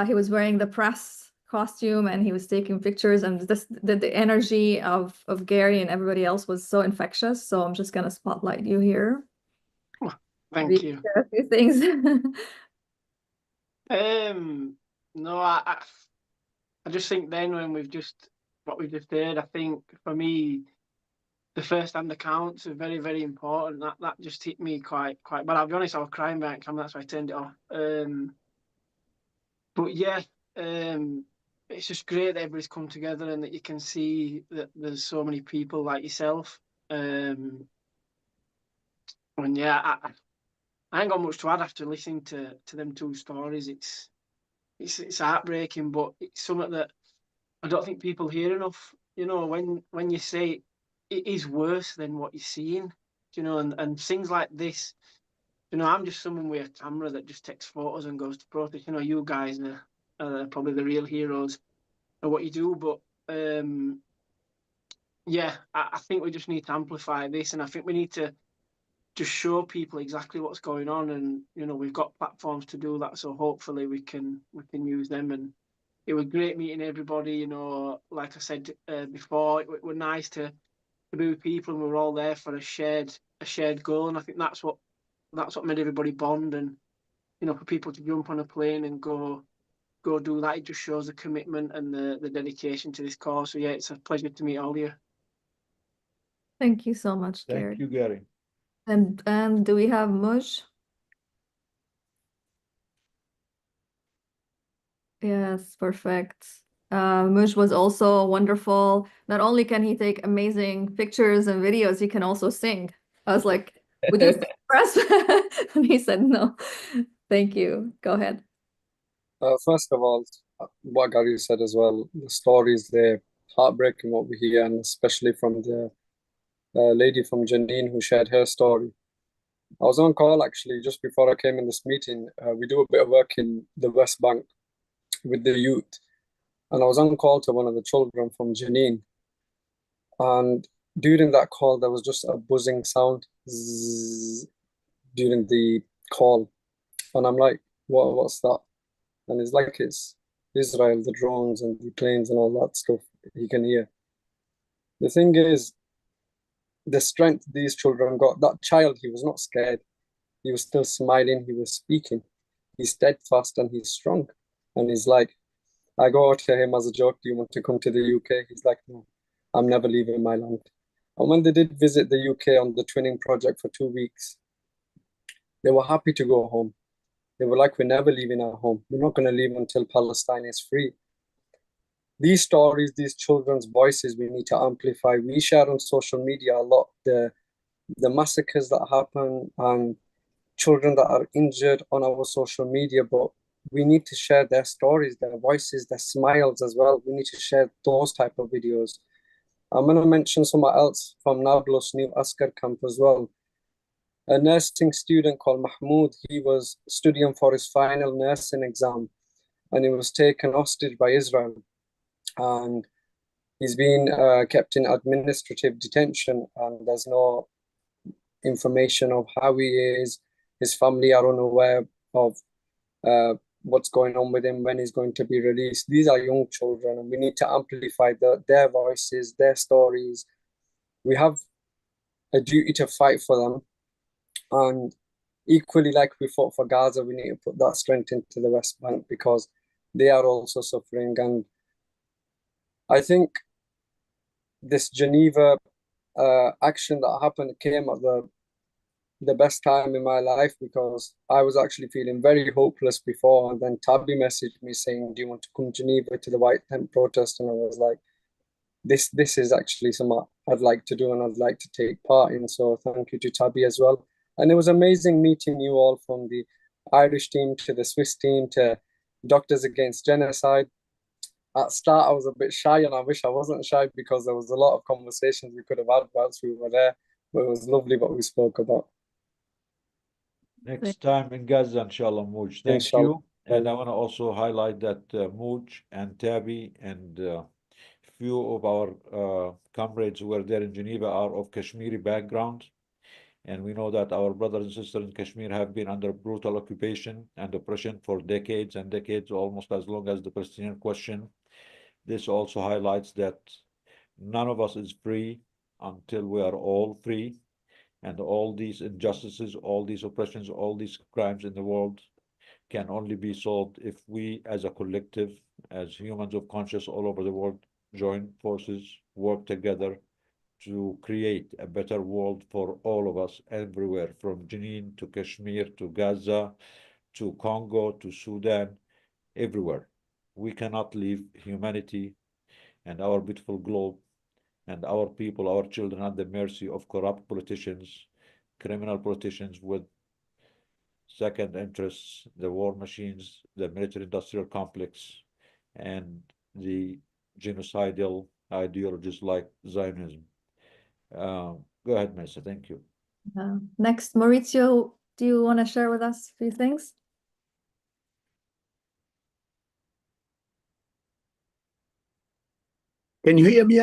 he was wearing the press costume and he was taking pictures, and the energy of Gary and everybody else was so infectious. So I'm just going to spotlight you here. Thank you. A few things. No, I just think then when what we've just heard, I think for me, the first-hand accounts are very, very important. That just hit me quite bad. I'll be honest, I was crying by that camera, that's why I turned it off. But yeah, it's just great that everybody's come together and that you can see that there's so many people like yourself. And yeah, I ain't got much to add after listening to them two stories. It's heartbreaking, but it's something that I don't think people hear enough. You know, when you say it is worse than what you're seeing, you know, and things like this. You know, I'm just someone with a camera that just takes photos and goes to protest. You know, you guys are probably the real heroes of what you do. But yeah, I think we just need to amplify this, and I think we need to just show people exactly what's going on. And you know, we've got platforms to do that, so hopefully we can use them. And it was great meeting everybody. You know, like I said before, it was nice to be with people, and we were all there for a shared goal. And I think that's what made everybody bond. And you know, for people to jump on a plane and go do that, it just shows the commitment and the dedication to this cause. So yeah, it's a pleasure to meet all of you. Thank you so much, Gary. Thank you, Gary. And do we have Muj? Yes, perfect. Muj was also wonderful. Not only can he take amazing pictures and videos, he can also sing. I was like, would you press? And he said no. Thank you. Go ahead. First of all, what Gary said as well, the stories there, heartbreaking what we hear, and especially from the lady from Jenin who shared her story. I was on call actually just before I came in this meeting. We do a bit of work in the West Bank with the youth, and I was on call to one of the children from Jenin. And during that call, there was just a buzzing sound during the call, and I'm like, what's that? And it's like it's Israel, the drones and the planes and all that stuff you can hear. The thing is, the strength these children got, that child, he was not scared. He was still smiling, he was speaking. He's steadfast and he's strong. And he's like, I go to him as a joke, do you want to come to the UK? He's like, no, I'm never leaving my land. And when they did visit the UK on the twinning project for 2 weeks, they were happy to go home. They were like, we're never leaving our home. We're not going to leave until Palestine is free. These stories, these children's voices, we need to amplify. We share on social media a lot the massacres that happen and children that are injured on our social media, but we need to share their stories, their voices, their smiles as well. We need to share those type of videos. I'm going to mention someone else from Nablus, New Askar camp as well. A nursing student called Mahmoud, he was studying for his final nursing exam and he was taken hostage by Israel. And he's been kept in administrative detention, and there's no information of how he is. His family are unaware of what's going on with him, when he's going to be released. These are young children, and we need to amplify their voices, their stories. We have a duty to fight for them. And equally, like we fought for Gaza, we need to put that strength into the West Bank, because they are also suffering. And I think this Geneva action that happened came at the best time in my life, because I was actually feeling very hopeless before, and then Tabby messaged me saying, do you want to come to Geneva to the White Tent protest? And I was like, this is actually something I'd like to do and I'd like to take part in. So thank you to Tabby as well. And it was amazing meeting you all, from the Irish team to the Swiss team to Doctors Against Genocide. At start, I was a bit shy, and I wish I wasn't shy, because there was a lot of conversations we could have had whilst we were there. But it was lovely what we spoke about. Next time in Gaza, inshallah, Moj. Thank Inshallah. you. And I want to also highlight that Moj and Tabi and few of our comrades who were there in Geneva are of Kashmiri background. And we know that our brothers and sisters in Kashmir have been under brutal occupation and oppression for decades and decades, almost as long as the Palestinian question. This also highlights that none of us is free until we are all free. And all these injustices, all these oppressions, all these crimes in the world can only be solved if we as a collective, as humans of conscience all over the world, join forces, work together to create a better world for all of us everywhere, from Jenin to Kashmir to Gaza to Congo to Sudan, everywhere. We cannot leave humanity and our beautiful globe and our people, our children, at the mercy of corrupt politicians, criminal politicians with second interests, the war machines, the military-industrial complex, and the genocidal ideologies like Zionism. Go ahead, Mesa. Thank you. Next, Maurizio, do you want to share with us a few things? Can you hear me?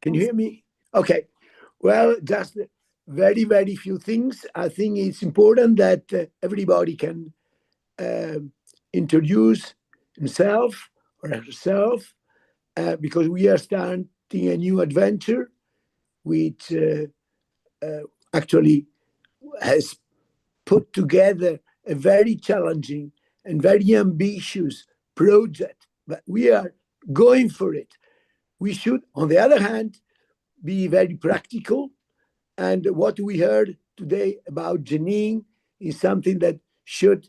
Can you hear me? Okay. Well, just very, very few things. I think it's important that everybody can introduce himself or herself, because we are starting a new adventure, which actually has put together a very challenging and very ambitious project, but we are going for it. We should, on the other hand, be very practical. And what we heard today about Jenin is something that should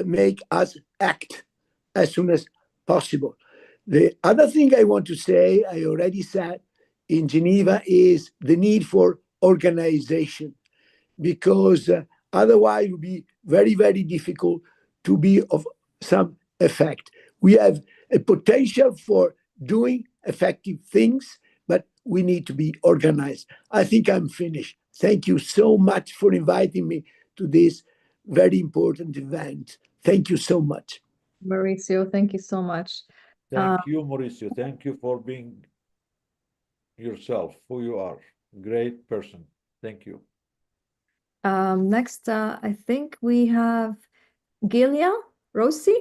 make us act as soon as possible. The other thing I want to say, I already said in Geneva, is the need for organization, because otherwise it would be very, very difficult to be of some effect. We have a potential for doing effective things, but we need to be organized. I think I'm finished. Thank you so much for inviting me to this very important event. Thank you so much. Mauricio, thank you so much. Thank you, Mauricio. Thank you for being yourself, who you are. Great person. Thank you. Next, I think we have Giulia Rossi.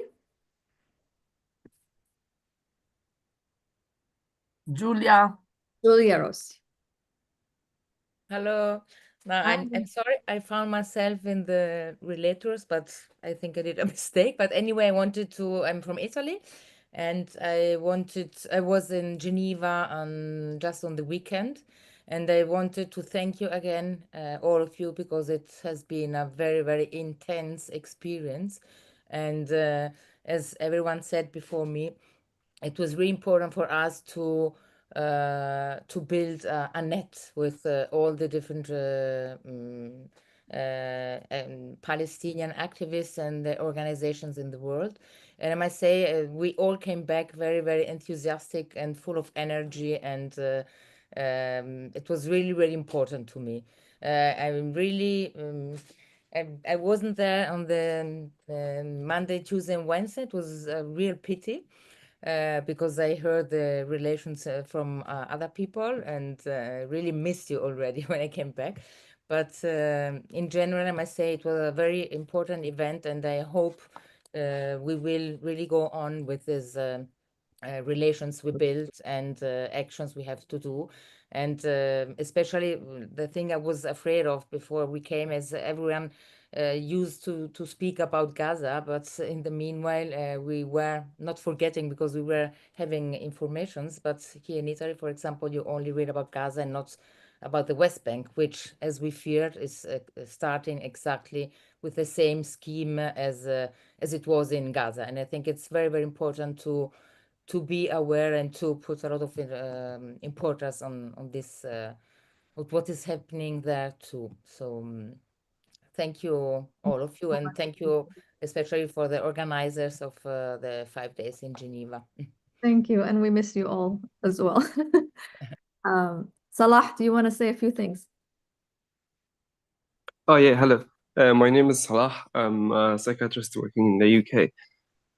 Giulia Rossi. Hello. Now I'm sorry I found myself in the relators, but I think I did a mistake. But anyway, I'm from Italy, and I was in Geneva just on the weekend, and I wanted to thank you again, all of you, because it has been a very, very intense experience. And as everyone said before me, it was really important for us to build a net with all the different Palestinian activists and the organizations in the world. And I must say, we all came back very, very enthusiastic and full of energy, and it was really, really important to me. I'm really I wasn't there on the Monday, Tuesday, and Wednesday. It was a real pity. Because I heard the relations from other people, and really missed you already when I came back. But in general, I must say it was a very important event, and I hope we will really go on with this relations we built and actions we have to do. And especially the thing I was afraid of before we came is everyone used to speak about Gaza, but in the meanwhile, we were not forgetting because we were having informations. But here in Italy, for example, you only read about Gaza and not about the West Bank, which, as we feared, is starting exactly with the same scheme as it was in Gaza. And I think it's very, very important to be aware and to put a lot of importance on this, of what is happening there too. So thank you, all of you, and thank you especially for the organizers of the 5 days in Geneva. Thank you, and we miss you all as well. Salah, do you want to say a few things? Oh yeah, hello. My name is Salah. I'm a psychiatrist working in the UK.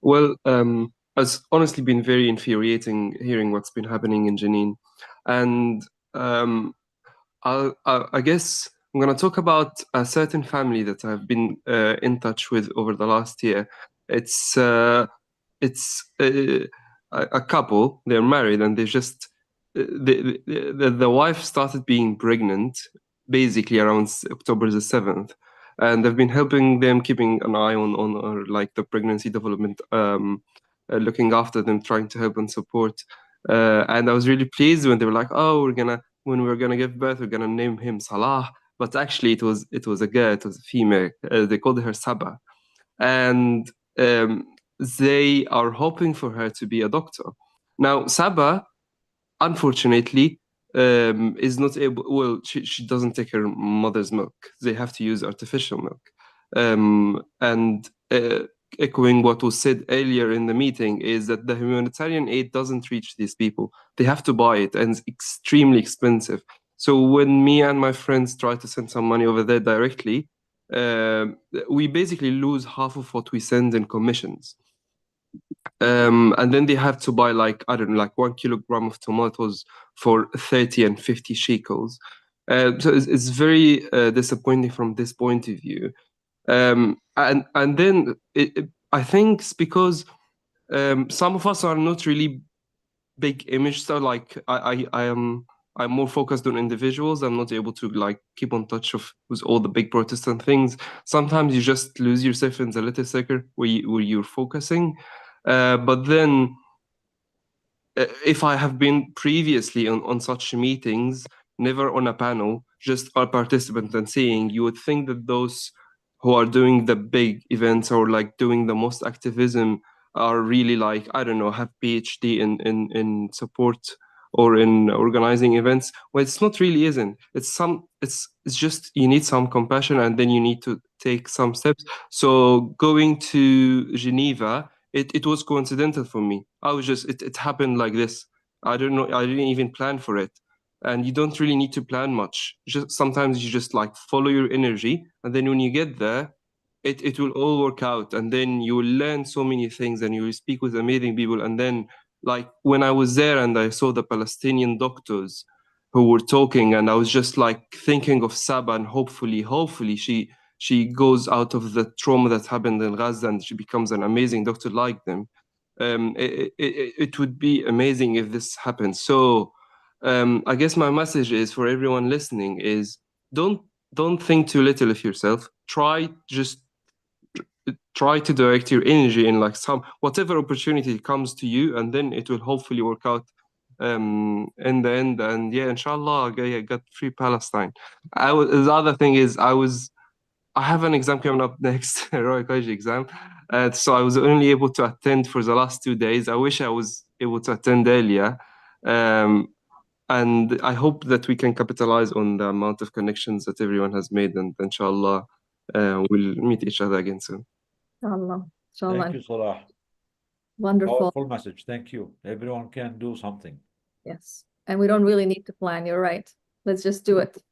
Well, it's honestly been very infuriating hearing what's been happening in Jenin, and I guess I'm gonna talk about a certain family that I've been in touch with over the last year. It's a couple. They're married, and they just the wife started being pregnant basically around October the 7th, and they've been helping them, keeping an eye on like the pregnancy development, looking after them, trying to help and support. And I was really pleased when they were like, "Oh, when we're gonna give birth, we're gonna name him Salah." But actually, it was a girl, it was a female. They called her Saba, and they are hoping for her to be a doctor. Now, Saba, unfortunately, is not able. Well, she doesn't take her mother's milk. They have to use artificial milk. And echoing what was said earlier in the meeting is that the humanitarian aid doesn't reach these people. They have to buy it, and it's extremely expensive. So when me and my friends try to send some money over there directly, we basically lose half of what we send in commissions. And then they have to buy like, I don't know, like 1 kilogram of tomatoes for 30 and 50 shekels. So it's very disappointing from this point of view. And then I think it's because some of us are not really big image star. Like I'm more focused on individuals. I'm not able to like keep on touch with all the big Protestant things. Sometimes you just lose yourself in the little sector where you're focusing. But then if I have been previously on such meetings, never on a panel, just a participant and seeing, you would think that those who are doing the big events or like doing the most activism are really like, I don't know, have PhD in support or in organizing events. Well, it's not really isn't. It's just you need some compassion and then you need to take some steps. So going to Geneva, it was coincidental for me. I was just it happened like this. I don't know. I didn't even plan for it. And you don't really need to plan much. Just sometimes you just like follow your energy, and then when you get there, it will all work out. And then you will learn so many things, and you will speak with amazing people. And then, like when I was there and I saw the Palestinian doctors who were talking, and I was just like thinking of Saba, and hopefully she goes out of the trauma that happened in Gaza and she becomes an amazing doctor like them. It would be amazing if this happens. So I guess my message is for everyone listening is don't think too little of yourself. Try to direct your energy in like whatever opportunity comes to you, and then it will hopefully work out in the end. And yeah, inshallah, I got free Palestine. The other thing is I have an exam coming up next, a Royal College exam. So I was only able to attend for the last 2 days. I wish I was able to attend earlier. And I hope that we can capitalize on the amount of connections that everyone has made. And inshallah, we'll meet each other again soon. Inshallah. Thank you, Salah. Wonderful. Powerful message. Thank you. Everyone can do something. Yes. And we don't really need to plan. You're right. Let's just do it.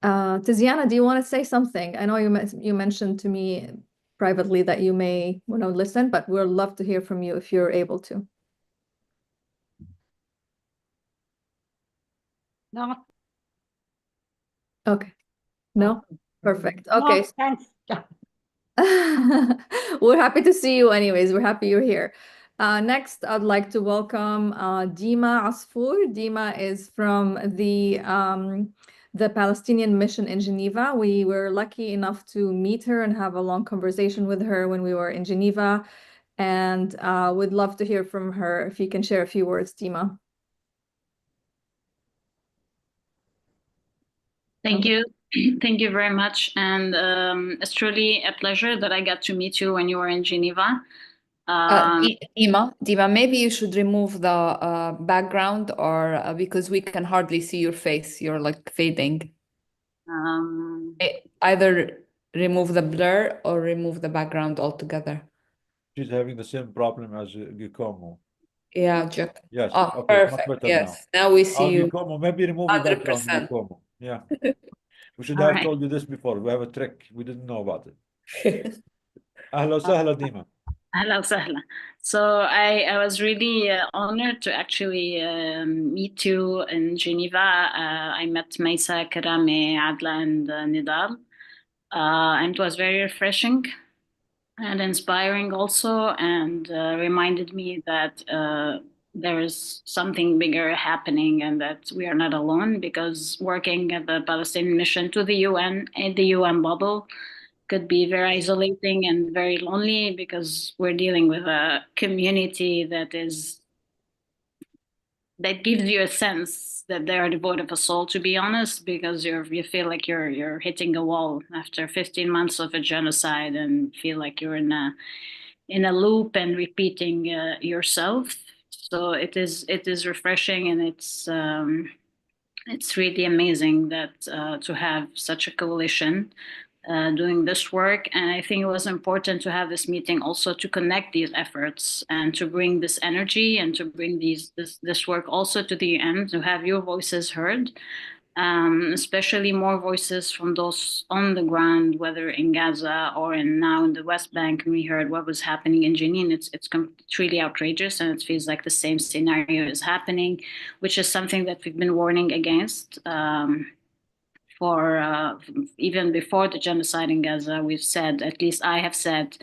Tiziana, do you want to say something? I know you mentioned to me privately that you may want to listen, but we'd love to hear from you if you're able to. No. Okay. No? Perfect. No, Okay. thanks. We're happy to see you anyways. We're happy you're here. Next, I'd like to welcome Dima Asfour. Dima is from the Palestinian mission in Geneva. We were lucky enough to meet her and have a long conversation with her when we were in Geneva, and would love to hear from her. If you can share a few words, Dima. Thank you. Thank you very much. And it's truly a pleasure that I got to meet you when you were in Geneva. Dima, maybe you should remove the background, or because we can hardly see your face. You're like fading. Either remove the blur or remove the background altogether. She's having the same problem as Giacomo. Yeah, Jack. Yes. Oh, Okay, much perfect. better Yes. Now we see you. Giacomo, maybe remove the background, 100%. Giacomo. Yeah. We should All have right. told you this before. We have a trick. We didn't know about it. Ahla sahla, Dima. Hello, Sahla. So I was really honored to actually meet you in Geneva. I met Maisa, Karame, Adla, and Nidal. And it was very refreshing and inspiring also, and reminded me that there is something bigger happening and that we are not alone, because working at the Palestinian mission to the UN, in the UN bubble, could be very isolating and very lonely, because we're dealing with a community that gives you a sense that they are devoid of a soul, to be honest, because you feel like you're hitting a wall after 15 months of a genocide, and feel like you're in a loop and repeating yourself. So it is refreshing, and it's really amazing that to have such a coalition doing this work. And I think it was important to have this meeting also to connect these efforts and to bring this energy and to bring this work also to the UN, to have your voices heard, especially more voices from those on the ground, whether in Gaza or now in the West Bank. And we heard what was happening in Jenin. It's truly outrageous, and it feels like the same scenario is happening, which is something that we've been warning against. For even before the genocide in Gaza, we've said, at least I have said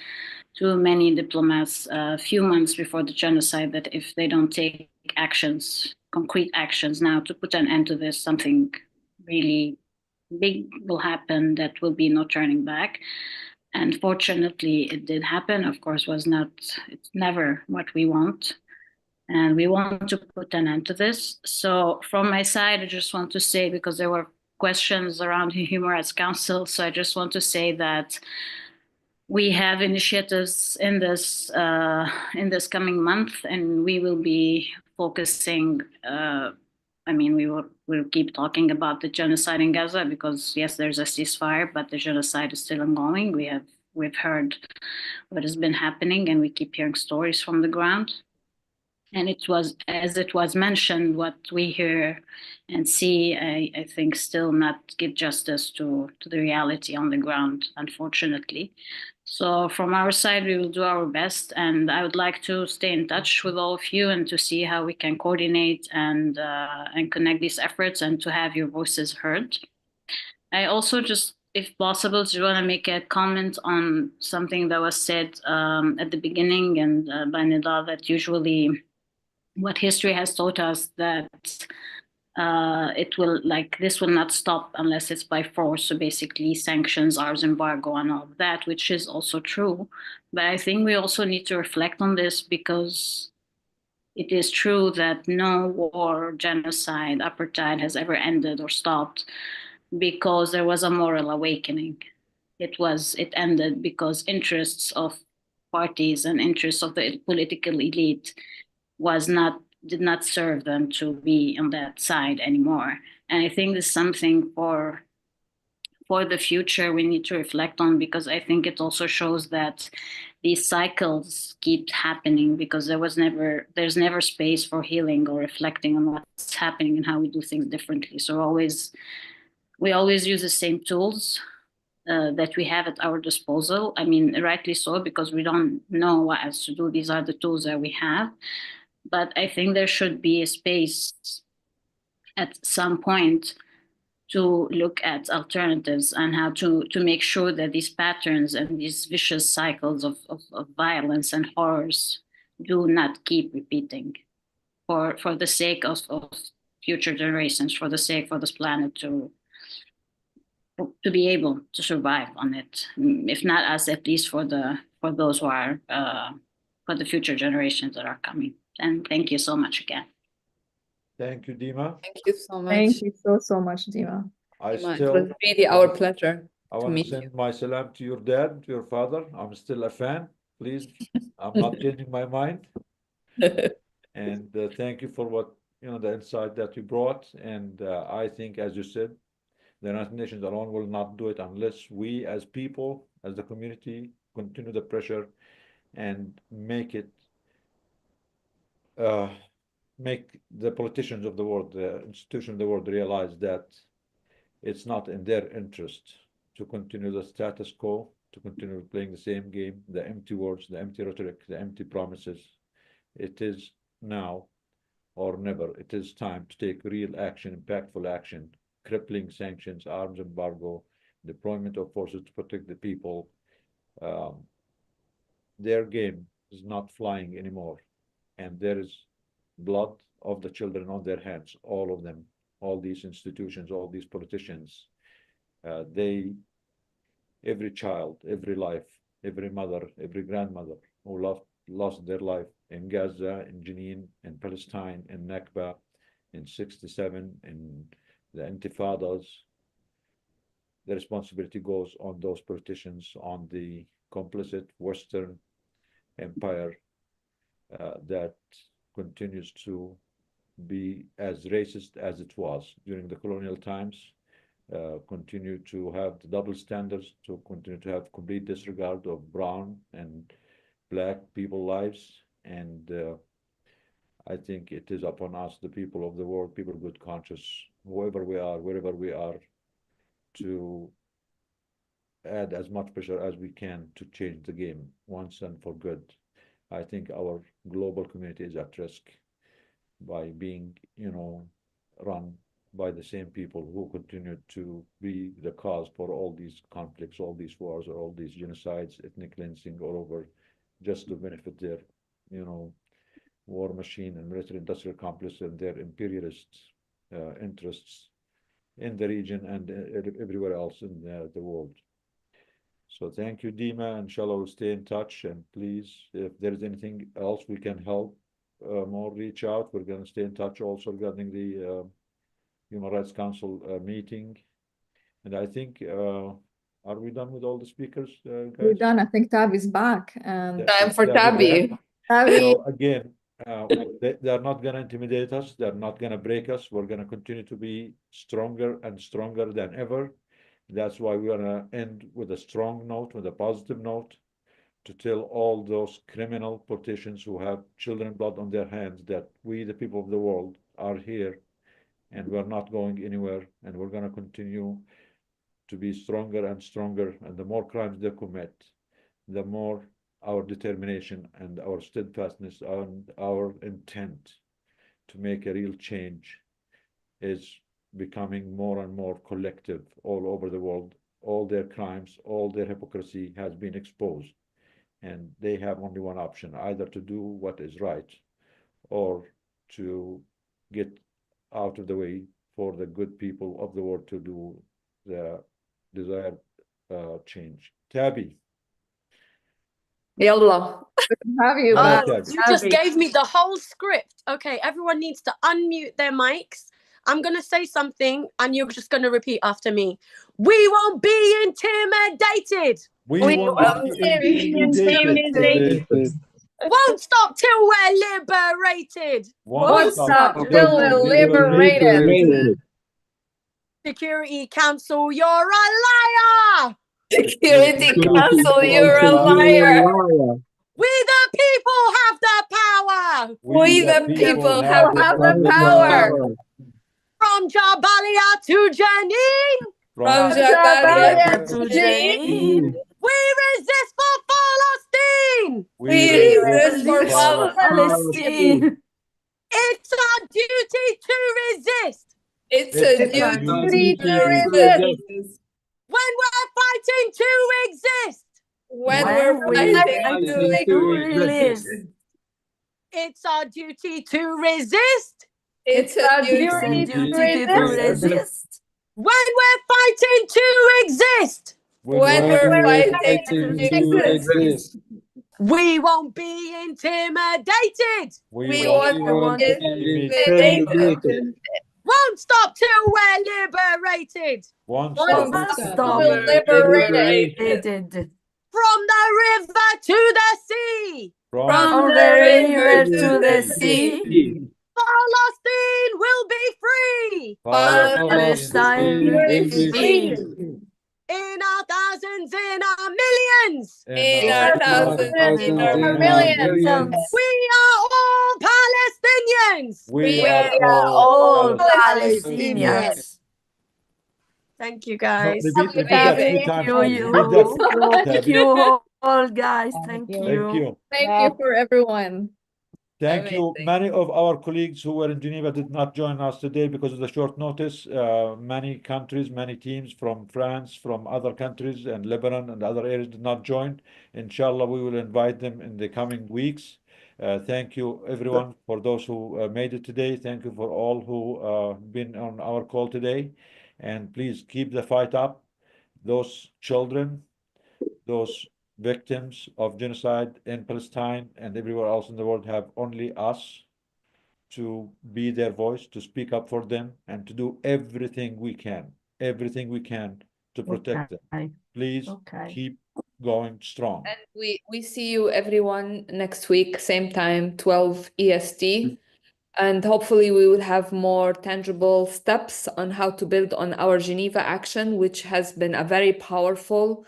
to many diplomats a few months before the genocide, that if they don't take actions, concrete actions now to put an end to this, something really big will happen that will be no turning back. And fortunately, it did happen. Of course, it's never what we want. And we want to put an end to this. So from my side, I just want to say, because there were questions around Human Rights Council, so I just want to say that we have initiatives in this coming month, and we will be focusing. We'll keep talking about the genocide in Gaza, because yes, there's a ceasefire, but the genocide is still ongoing. We've heard what has been happening, and we keep hearing stories from the ground. And it was, as it was mentioned, what we hear and see, I think, still not give justice to the reality on the ground, unfortunately. So from our side, we will do our best. And I would like to stay in touch with all of you and to see how we can coordinate and connect these efforts and to have your voices heard. I also just, if possible, just want to make a comment on something that was said at the beginning and by Nidal, that usually what history has taught us, that this will not stop unless it's by force. So basically sanctions, arms embargo, and all of that, which is also true. But I think we also need to reflect on this, because it is true that no war, genocide, apartheid has ever ended or stopped because there was a moral awakening. It ended because interests of parties and interests of the political elite did not serve them to be on that side anymore. And I think this is something for the future we need to reflect on, because I think it also shows that these cycles keep happening, because there's never space for healing or reflecting on what's happening and how we do things differently. So we always use the same tools that we have at our disposal. I mean, rightly so, because we don't know what else to do. These are the tools that we have. But I think there should be a space at some point to look at alternatives and how to make sure that these patterns and these vicious cycles of violence and horrors do not keep repeating for the sake of future generations, for the sake for this planet to be able to survive on it. If not us, at least for those who are for the future generations that are coming. And thank you so much again. Thank you, Dima. Thank you so much. Thank you so much, Dima. I Dima, it still was really our pleasure I to want to meet send my salam to your dad, to your father. I'm still a fan. Please, I'm not changing my mind. And thank you for what, the insight that you brought. And I think, as you said, the United Nations alone will not do it unless we as people, as the community, continue the pressure and make the politicians of the world, the institutions of the world realize that it's not in their interest to continue the status quo, to continue playing the same game, the empty words, the empty rhetoric, the empty promises. It is now or never. It is time to take real action, impactful action, crippling sanctions, arms embargo, deployment of forces to protect the people. Their game is not flying anymore, and there is blood of the children on their hands, all of them, all these institutions, all these politicians. Every child, every life, every mother, every grandmother who lost their life in Gaza, in Jenin, in Palestine, in Nakba, in 67, in the Intifadas, the responsibility goes on those politicians, on the complicit Western empire that continues to be as racist as it was during the colonial times, continue to have the double standards, to continue to have complete disregard of brown and black people's lives. And I think it is upon us, the people of the world, people of good conscience, whoever we are, wherever we are, to add as much pressure as we can to change the game once and for good. I think our global community is at risk by being, run by the same people who continue to be the cause for all these conflicts, all these wars, or all these genocides, ethnic cleansing all over, just to benefit their, war machine and military industrial complex and their imperialist interests in the region and everywhere else in the world. So thank you, Dima. Inshallah, we'll stay in touch. And please, if there is anything else we can help, more reach out. We're going to stay in touch also regarding the Human Rights Council meeting. And I think, are we done with all the speakers, guys? We're done. I think Tabby's back. And time for Tabby. So again, they're not going to intimidate us. They're not going to break us. We're going to continue to be stronger and stronger than ever. That's why we're going to end with a strong note, with a positive note, to tell all those criminal politicians who have children's blood on their hands that we, the people of the world, are here and we're not going anywhere, and we're going to continue to be stronger and stronger. And the more crimes they commit, the more our determination and our steadfastness and our intent to make a real change is becoming more and more collective all over the world. All their crimes, all their hypocrisy has been exposed, and they have only one option: either to do what is right or to get out of the way for the good people of the world to do the desired change. Tabby. Yalla. Have you Oh, back. you just gave me the whole script. Okay, everyone needs to unmute their mics. I'm going to say something and you're just going to repeat after me. We won't be intimidated. We won't be intimidated. Won't stop till we're liberated. Won't stop till we're liberated. Security Council, you're a liar. Security Council, you're a liar. We the people have the power. We the people have the power. From Jabalia to Jenin. From Jabalia to Jenin. We resist for Palestine. We resist for Palestine. It's our duty to resist. It's a duty to resist. When we're fighting to exist. When we're fighting to exist. It's our duty to resist. It's our duty to resist. When we're fighting to exist. When we're fighting to exist. We won't be intimidated. We won't be intimidated. Won't stop till we're liberated. Won't Stop liberated. From the river to the sea. From the river to the sea. Palestine will be free. Palestine will be free. In our thousands, in our millions. In our thousands, in our millions. We are all Palestinians. We are all Palestinians. Thank you, guys. Thank you all, guys. Thank you. Thank you for everyone. Thank you. Many of our colleagues who were in Geneva did not join us today because of the short notice. Many countries, many teams from France, from other countries, and Lebanon and other areas did not join. Inshallah, we will invite them in the coming weeks. Thank you, everyone, for those who made it today. Thank you for all who been on our call today. And please keep the fight up. Those children, those victims of genocide in Palestine and everywhere else in the world have only us to be their voice, to speak up for them, and to do everything we can to protect them. Please keep going strong. And we see you everyone next week, same time, 12 EST. And hopefully we will have more tangible steps on how to build on our Geneva action, which has been a very powerful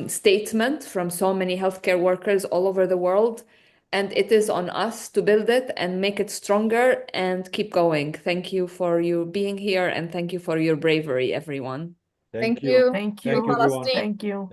statement from so many healthcare workers all over the world. And it is on us to build it and make it stronger and keep going. Thank you for you being here and thank you for your bravery, everyone. Thank you. Thank you. Thank you, everyone. Thank you.